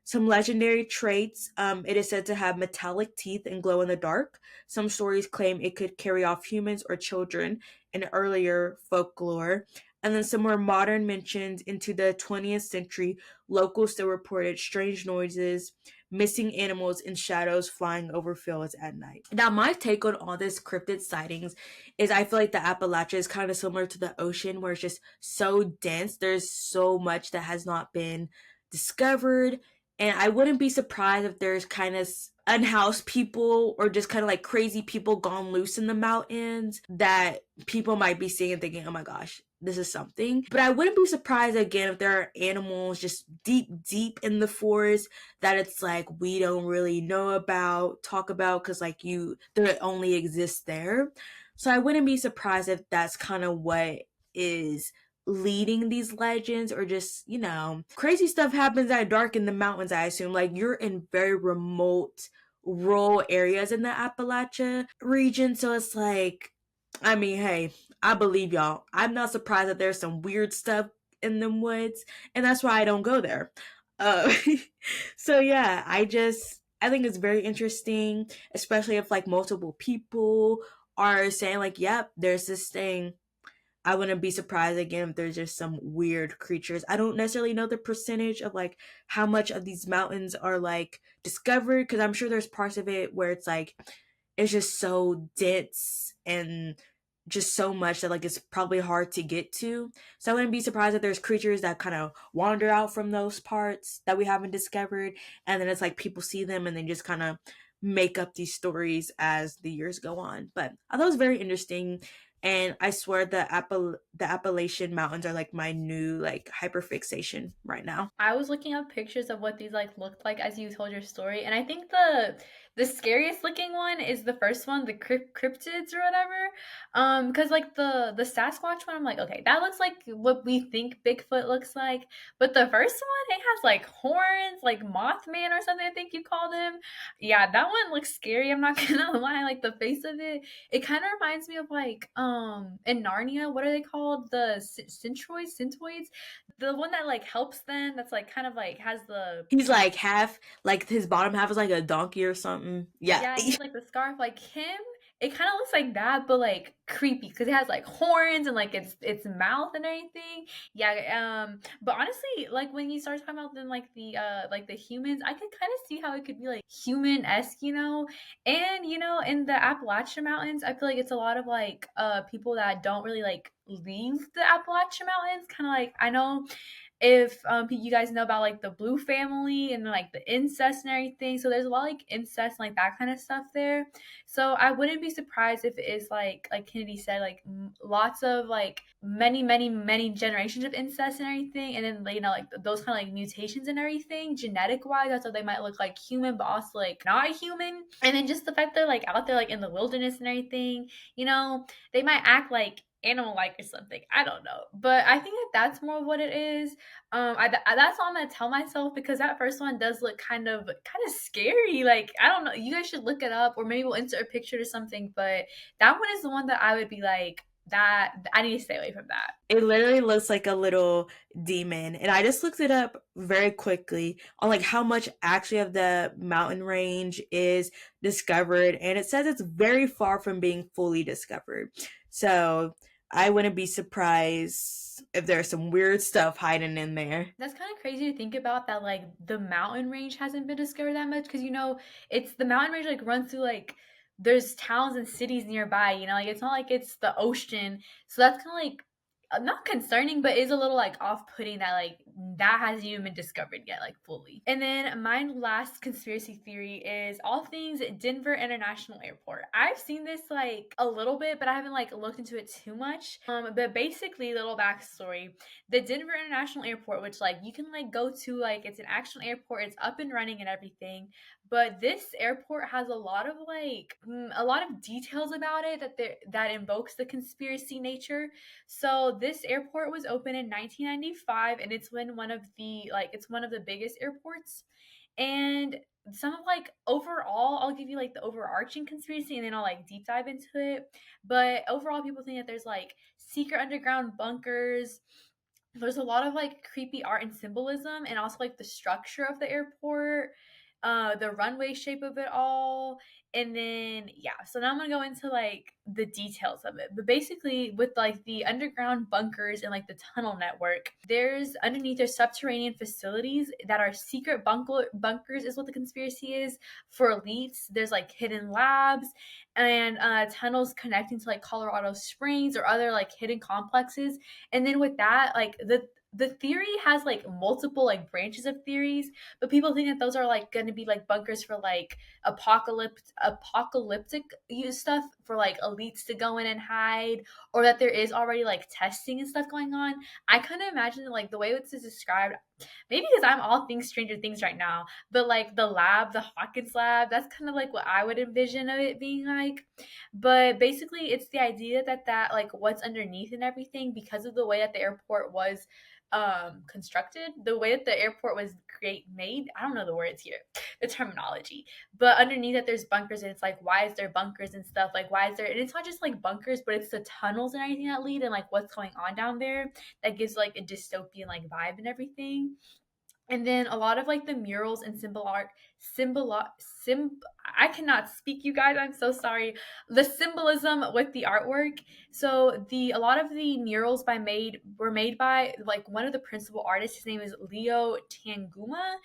Some legendary traits, it is said to have metallic teeth and glow in the dark. Some stories claim it could carry off humans or children in earlier folklore. And then some more modern mentions into the 20th century, locals still reported strange noises, missing animals, and shadows flying over fields at night. Now, my take on all this cryptid sightings is I feel like the Appalachia is kind of similar to the ocean, where it's just so dense. There's so much that has not been discovered, and I wouldn't be surprised if there's kind of unhoused people or just kind of like crazy people gone loose in the mountains that people might be seeing and thinking, oh my gosh, this is something. But I wouldn't be surprised again if there are animals just deep in the forest that it's like we don't really know about, talk about, because like they only exist there. So I wouldn't be surprised if that's kind of what is leading these legends, or just, crazy stuff happens at dark in the mountains. I assume like you're in very remote rural areas in the Appalachia region, so it's like, I mean, hey, I believe y'all. I'm not surprised that there's some weird stuff in them woods, and that's why I don't go there. uh so yeah, I think it's very interesting, especially if like multiple people are saying like, yep, there's this thing. I wouldn't be surprised again if there's just some weird creatures. I don't necessarily know the percentage of like how much of these mountains are like discovered, because I'm sure there's parts of it where it's like it's just so dense and just so much that like it's probably hard to get to. So I wouldn't be surprised if there's creatures that kind of wander out from those parts that we haven't discovered, and then it's like people see them and then just kind of make up these stories as the years go on. But I thought it was very interesting, and I swear the Appalachian Mountains are like my new like hyperfixation right now. I was looking up pictures of what these like looked like as you told your story, and I think the scariest looking one is the first one, the cryptids or whatever. Because like the Sasquatch one, I'm like, okay, that looks like what we think Bigfoot looks like. But the first one, it has like horns, like Mothman or something. I think you called him. Yeah, that one looks scary. I'm not gonna lie. Like the face of it, it kind of reminds me of like in Narnia. What are they called? The centoids, the one that like helps them, that's like kind of like has the He's like half, like his bottom half is like a donkey or something. Yeah. yeah, and he's like the scarf, like him. it kind of looks like that, but like creepy because it has like horns and like its mouth and everything. Yeah. But honestly, like when you start talking about then like the humans, I can kind of see how it could be like human esque, you know. And you know, in the Appalachian Mountains, I feel like it's a lot of like people that don't really like leave the Appalachian Mountains. Kind of like I know if you guys know about like the Blue family and like the incest and everything. So there's a lot of, like incest and like that kind of stuff there. So I wouldn't be surprised if it is like Kennedy said, like lots of like many generations of incest and everything, and then you know like those kind of like mutations and everything, genetic wise. That's why they might look like human, but also like not human. And then just the fact they're like out there like in the wilderness and everything, you know, they might act like animal like or something. I don't know, but I think that that's more what it is. That's all I'm gonna tell myself because that first one does look kind of scary. Like I don't know, you guys should look it up, or maybe we'll insert a picture or something. But that one is the one that I would be like, that I need to stay away from that. It literally looks like a little demon. And I just looked it up very quickly on like how much actually of the mountain range is discovered. And it says it's very far from being fully discovered. So I wouldn't be surprised if there's some weird stuff hiding in there. That's kind of crazy to think about that like the mountain range hasn't been discovered that much because you know it's the mountain range like runs through like there's towns and cities nearby, you know, like it's not like it's the ocean. So that's kind of like not concerning, but is a little like off-putting that like that hasn't even been discovered yet, like fully. And then my last conspiracy theory is all things Denver International Airport. I've seen this like a little bit, but I haven't like looked into it too much. But basically, little backstory: the Denver International Airport, which like you can like go to, like it's an actual airport, it's up and running and everything. But this airport has a lot of like a lot of details about it that invokes the conspiracy nature. So this airport was opened in 1995, and it's when one of the like it's one of the biggest airports. And some of like overall, I'll give you like the overarching conspiracy, and then I'll like deep dive into it. But overall, people think that there's like secret underground bunkers. There's a lot of like creepy art and symbolism, and also like the structure of the airport, the runway shape of it all. And then yeah, so now I'm gonna go into like the details of it. But basically with like the underground bunkers and like the tunnel network, there's underneath there's subterranean facilities that are secret bunkers is what the conspiracy is for elites. There's like hidden labs and tunnels connecting to like Colorado Springs or other like hidden complexes. And then with that, like the theory has like multiple like branches of theories, but people think that those are like going to be like bunkers for like apocalyptic use stuff for like elites to go in and hide, or that there is already like testing and stuff going on. I kind of imagine like the way it's described, maybe because I'm all things Stranger Things right now, but like the lab, the Hawkins lab, that's kind of like what I would envision of it being like. But basically, it's the idea that like what's underneath and everything, because of the way that the airport was constructed, the way that the airport was made, I don't know the words here, the terminology, but underneath that there's bunkers, and it's like why is there bunkers and stuff, like why is there, and it's not just like bunkers, but it's the tunnels and everything that lead and like what's going on down there that gives like a dystopian like vibe and everything. And then a lot of like the murals and symbol art, symbol sim I cannot speak, you guys, I'm so sorry, the symbolism with the artwork. So the a lot of the murals by made were made by like one of the principal artists. His name is Leo Tanguma,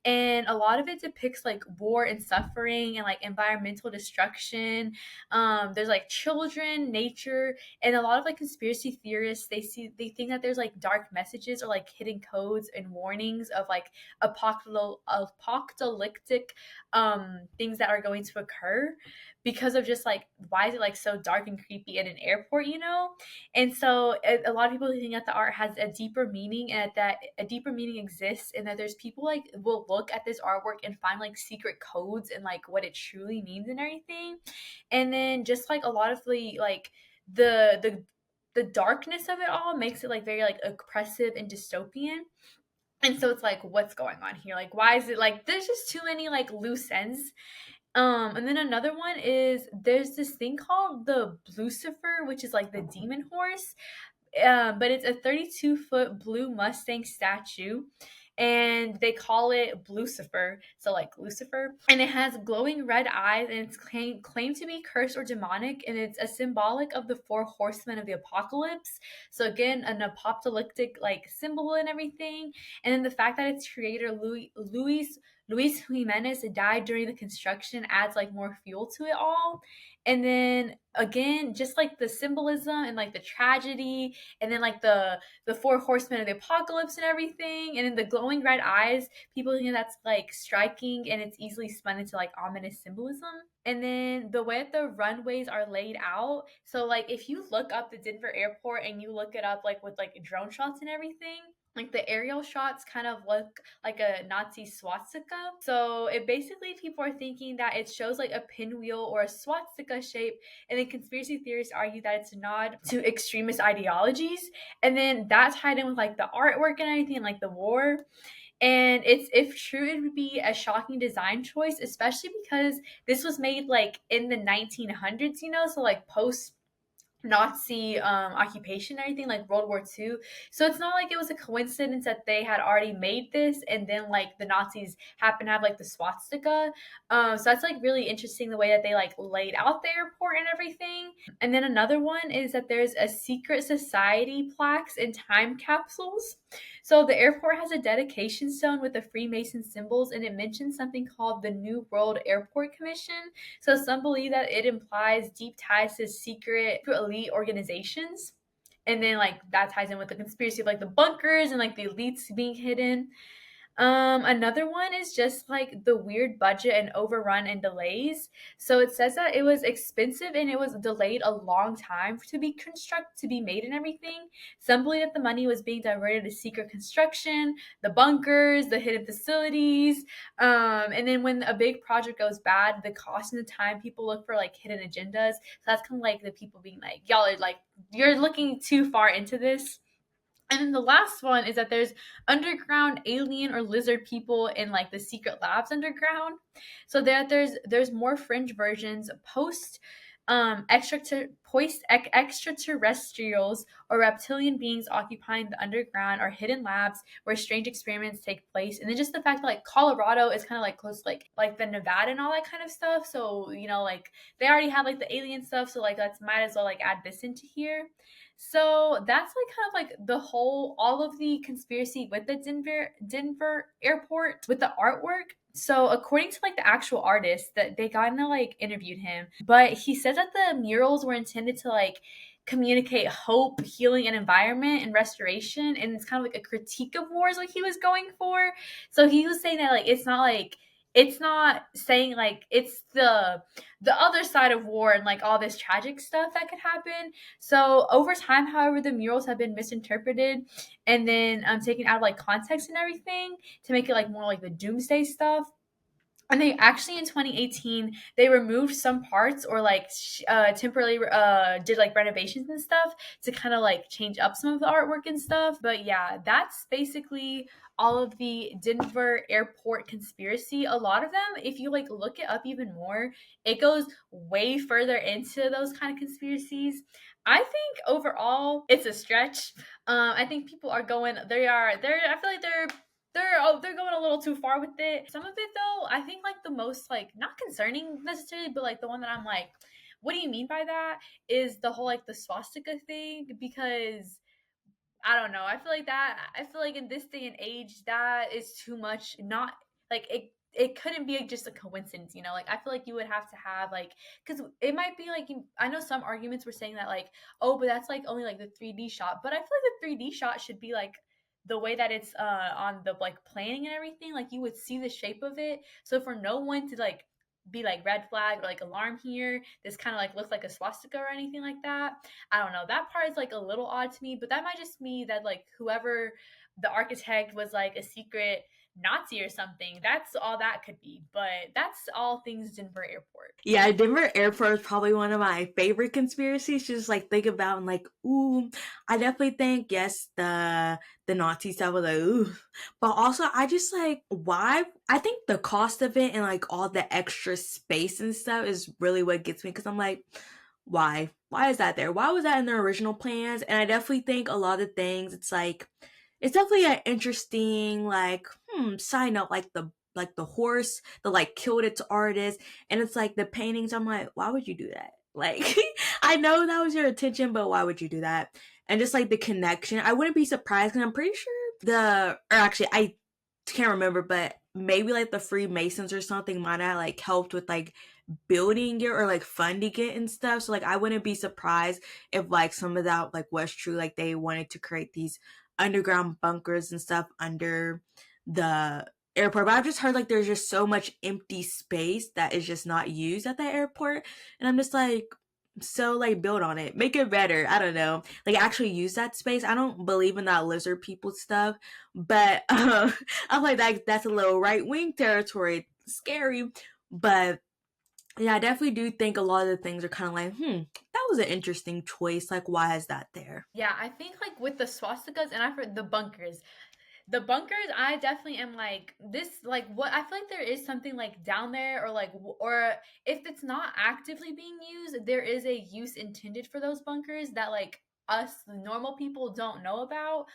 and a lot of it depicts like war and suffering and like environmental destruction. There's like children, nature, and a lot of like conspiracy theorists, they think that there's like dark messages or like hidden codes and warnings of like apocalyptic things that are going to occur because of just like why is it like so dark and creepy in an airport, you know. And so a lot of people think that the art has a deeper meaning, and that a deeper meaning exists, and that there's people like will look at this artwork and find like secret codes and like what it truly means and everything. And then just like a lot of the like the darkness of it all makes it like very like oppressive and dystopian. And so it's like what's going on here, like why is it like there's just too many like loose ends. And then another one is there's this thing called the Lucifer, which is like the demon horse. But it's a 32-foot blue Mustang statue, and they call it Lucifer, so like Lucifer. And it has glowing red eyes, and it's claimed to be cursed or demonic, and it's a symbolic of the four horsemen of the apocalypse. So again, an apocalyptic like symbol and everything. And then the fact that its creator Luis Jimenez died during the construction adds like more fuel to it all. And then again, just like the symbolism and like the tragedy, and then like the four horsemen of the apocalypse and everything, and then the glowing red eyes, people think that's like striking, and it's easily spun into like ominous symbolism. And then the way that the runways are laid out, so like if you look up the Denver airport and you look it up like with like drone shots and everything, like the aerial shots kind of look like a Nazi swastika. So it basically, people are thinking that it shows like a pinwheel or a swastika shape, and then conspiracy theorists argue that it's a nod to extremist ideologies. And then that tied in with like the artwork and everything, like the war. And it's, if true, it would be a shocking design choice, especially because this was made like in the 1900s, so like post Nazi occupation and everything, like World War II. So it's not like it was a coincidence that they had already made this and then like the Nazis happen to have like the swastika. So that's like really interesting the way that they like laid out the airport and everything. And then another one is that there's a secret society plaques and time capsules. So the airport has a dedication stone with the Freemason symbols, and it mentions something called the New World Airport Commission. So some believe that it implies deep ties to secret elite organizations. And then like that ties in with the conspiracy of like the bunkers and like the elites being hidden. Another one is just like the weird budget and overrun and delays. So it says that it was expensive and it was delayed a long time to be made and everything. Some believe that the money was being diverted to secret construction, the bunkers, the hidden facilities. And then when a big project goes bad, the cost and the time, people look for like hidden agendas. So that's kind of like the people being like, y'all are like, you're looking too far into this. And then the last one is that there's underground alien or lizard people in like the secret labs underground. So that there's more fringe versions post extraterrestrials or reptilian beings occupying the underground or hidden labs where strange experiments take place. And then just the fact that like Colorado is kind of like close like the Nevada and all that kind of stuff. So like they already have like the alien stuff, so like let's might as well like add this into here. So that's like kind of like the whole, all of the conspiracy with the Denver airport with the artwork. So according to like the actual artist, that they kind of like interviewed him, but he said that the murals were intended to like communicate hope, healing, and environment and restoration, and it's kind of like a critique of wars like he was going for. So he was saying that like it's not saying like it's the other side of war and like all this tragic stuff that could happen. So over time, however, the murals have been misinterpreted and then taken out of like context and everything to make it like more like the doomsday stuff. And they actually in 2018 they removed some parts or like temporarily did like renovations and stuff to kind of like change up some of the artwork and stuff. But yeah, that's basically all of the Denver airport conspiracy. A lot of them, if you like look it up even more, it goes way further into those kind of conspiracies. I think overall it's a stretch. I think people are going. They're. I feel like they're going a little too far with it. Some of it though, I think like the most like not concerning necessarily, but like the one that I'm like, what do you mean by that? Is the whole like the swastika thing, because I don't know. I feel like in this day and age that is too much. Not like it couldn't be just a coincidence, like I feel like you would have to have like, because it might be like, I know some arguments were saying that like, oh, but that's like only like the 3D shot, but I feel like the 3D shot should be like the way that it's on the like planning and everything, like you would see the shape of it. So for no one to like be like red flag or like alarm here, this kind of like looks like a swastika or anything like that, I don't know, that part is like a little odd to me. But that might just be that like whoever the architect was like a secret Nazi or something. That's all that could be. But that's all things Denver Airport. Yeah, Denver Airport is probably one of my favorite conspiracies. Just like think about and like, ooh, I definitely think yes, the Nazi stuff was like, ooh, but also I just like why. I think the cost of it and like all the extra space and stuff is really what gets me, because I'm like, why is that there? Why was that in the original plans? And I definitely think a lot of things. It's like it's definitely an interesting like side note, like the horse that like killed its artist, and it's like the paintings. I'm like, why would you do that? Like, I know that was your intention, but why would you do that? And just like the connection, I wouldn't be surprised because I'm pretty sure or actually, I can't remember, but maybe like the Freemasons or something might have like helped with like building it or like funding it and stuff. So like I wouldn't be surprised if like some of that like was true. Like they wanted to create these underground bunkers and stuff under the airport. But I've just heard like there's just so much empty space that is just not used at that airport. And I'm just like, so like build on it, make it better. I don't know, like actually use that space. I don't believe in that lizard people stuff, but I'm like that's a little right wing territory, scary. But yeah, I definitely do think a lot of the things are kind of like, that was an interesting choice. Like, why is that there? Yeah, I think like with the swastikas and I've heard the bunkers. The bunkers, I definitely am like this. Like, what I feel like there is something like down there, or like, or if it's not actively being used, there is a use intended for those bunkers that like us normal people don't know about.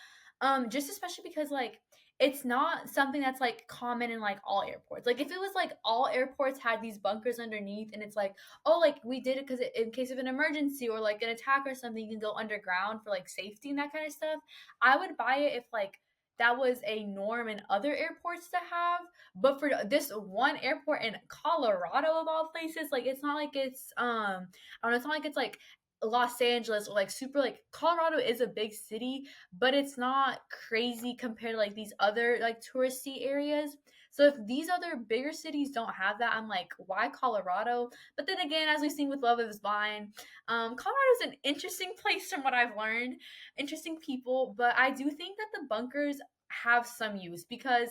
Just especially because like it's not something that's like common in like all airports. Like if it was like all airports had these bunkers underneath, and it's like, oh, like we did it because in case of an emergency or like an attack or something, you can go underground for like safety and that kind of stuff. I would buy it if like that was a norm in other airports to have. But for this one airport in Colorado of all places, like it's not like it's I don't know, it's not like it's like Los Angeles or like super like Colorado is a big city, but it's not crazy compared to like these other like touristy areas. So if these other bigger cities don't have that, I'm like, why Colorado? But then again, as we've seen with Love is Blind, Colorado's an interesting place from what I've learned, interesting people, but I do think that the bunkers have some use because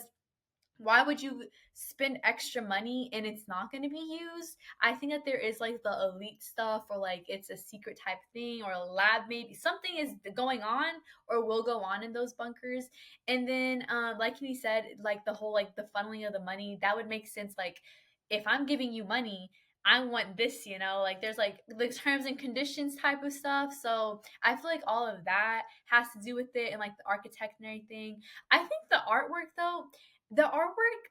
why would you spend extra money and it's not going to be used? I think that there is like the elite stuff, or like it's a secret type thing, or a lab, maybe something is going on or will go on in those bunkers. And then like he said, like the whole like the funneling of the money, that would make sense. Like if I'm giving you money, I want this, like there's like the terms and conditions type of stuff. So I feel like all of that has to do with it, and like the architect and everything. I think the artwork though, the artwork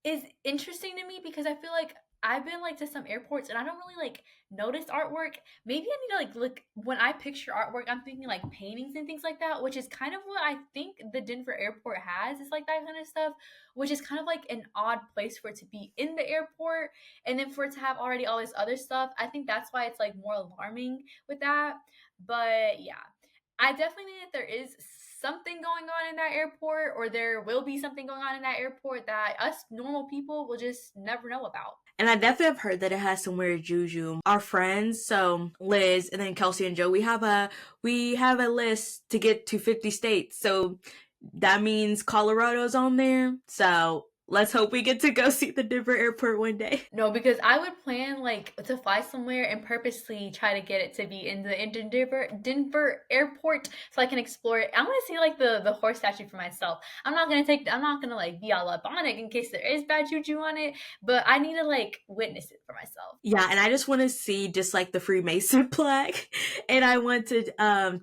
is interesting to me because I feel like I've been like to some airports and I don't really like notice artwork. Maybe I need to like look when I picture artwork, I'm thinking like paintings and things like that, which is kind of what I think the Denver airport has, is like that kind of stuff, which is kind of like an odd place for it to be in the airport. And then for it to have already all this other stuff, I think that's why it's like more alarming with that. But yeah, I definitely think that there is something going on in that airport, or there will be something going on in that airport that us normal people will just never know about. And I definitely have heard that it has some weird juju. Our friends, so Liz and then Kelsey and Joe, we have a list to get to 50 states. So that means Colorado's on there. So let's hope we get to go see the Denver airport one day. No, because I would plan like to fly somewhere and purposely try to get it to be in Denver airport so I can explore it. I want to see like the horse statue for myself. I'm not gonna like be all up on it in case there is bad juju on it, but I need to like witness it for myself. Yeah, and I just want to see just like the Freemason plaque, and I want to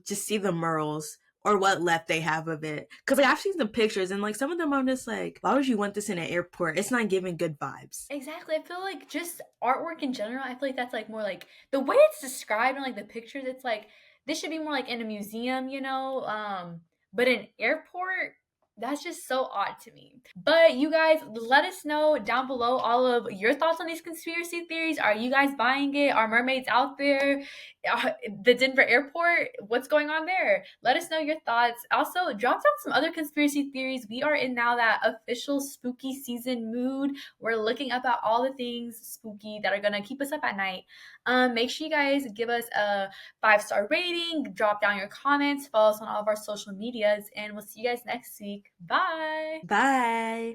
just see the murals or what left they have of it. Cause like I've seen some pictures and like some of them I'm just like, why would you want this in an airport? It's not giving good vibes. Exactly. I feel like just artwork in general, I feel like that's like more like the way it's described in like the pictures, it's like this should be more like in a museum, but an airport, that's just so odd to me. But you guys, let us know down below all of your thoughts on these conspiracy theories. Are you guys buying it? Are mermaids out there? The Denver airport, what's going on there? Let us know your thoughts. Also, drop down some other conspiracy theories. We are in now that official spooky season mood. We're looking up at all the things spooky that are gonna keep us up at night. Make sure you guys give us a 5-star rating, drop down your comments, follow us on all of our social medias, and we'll see you guys next week. Bye. Bye.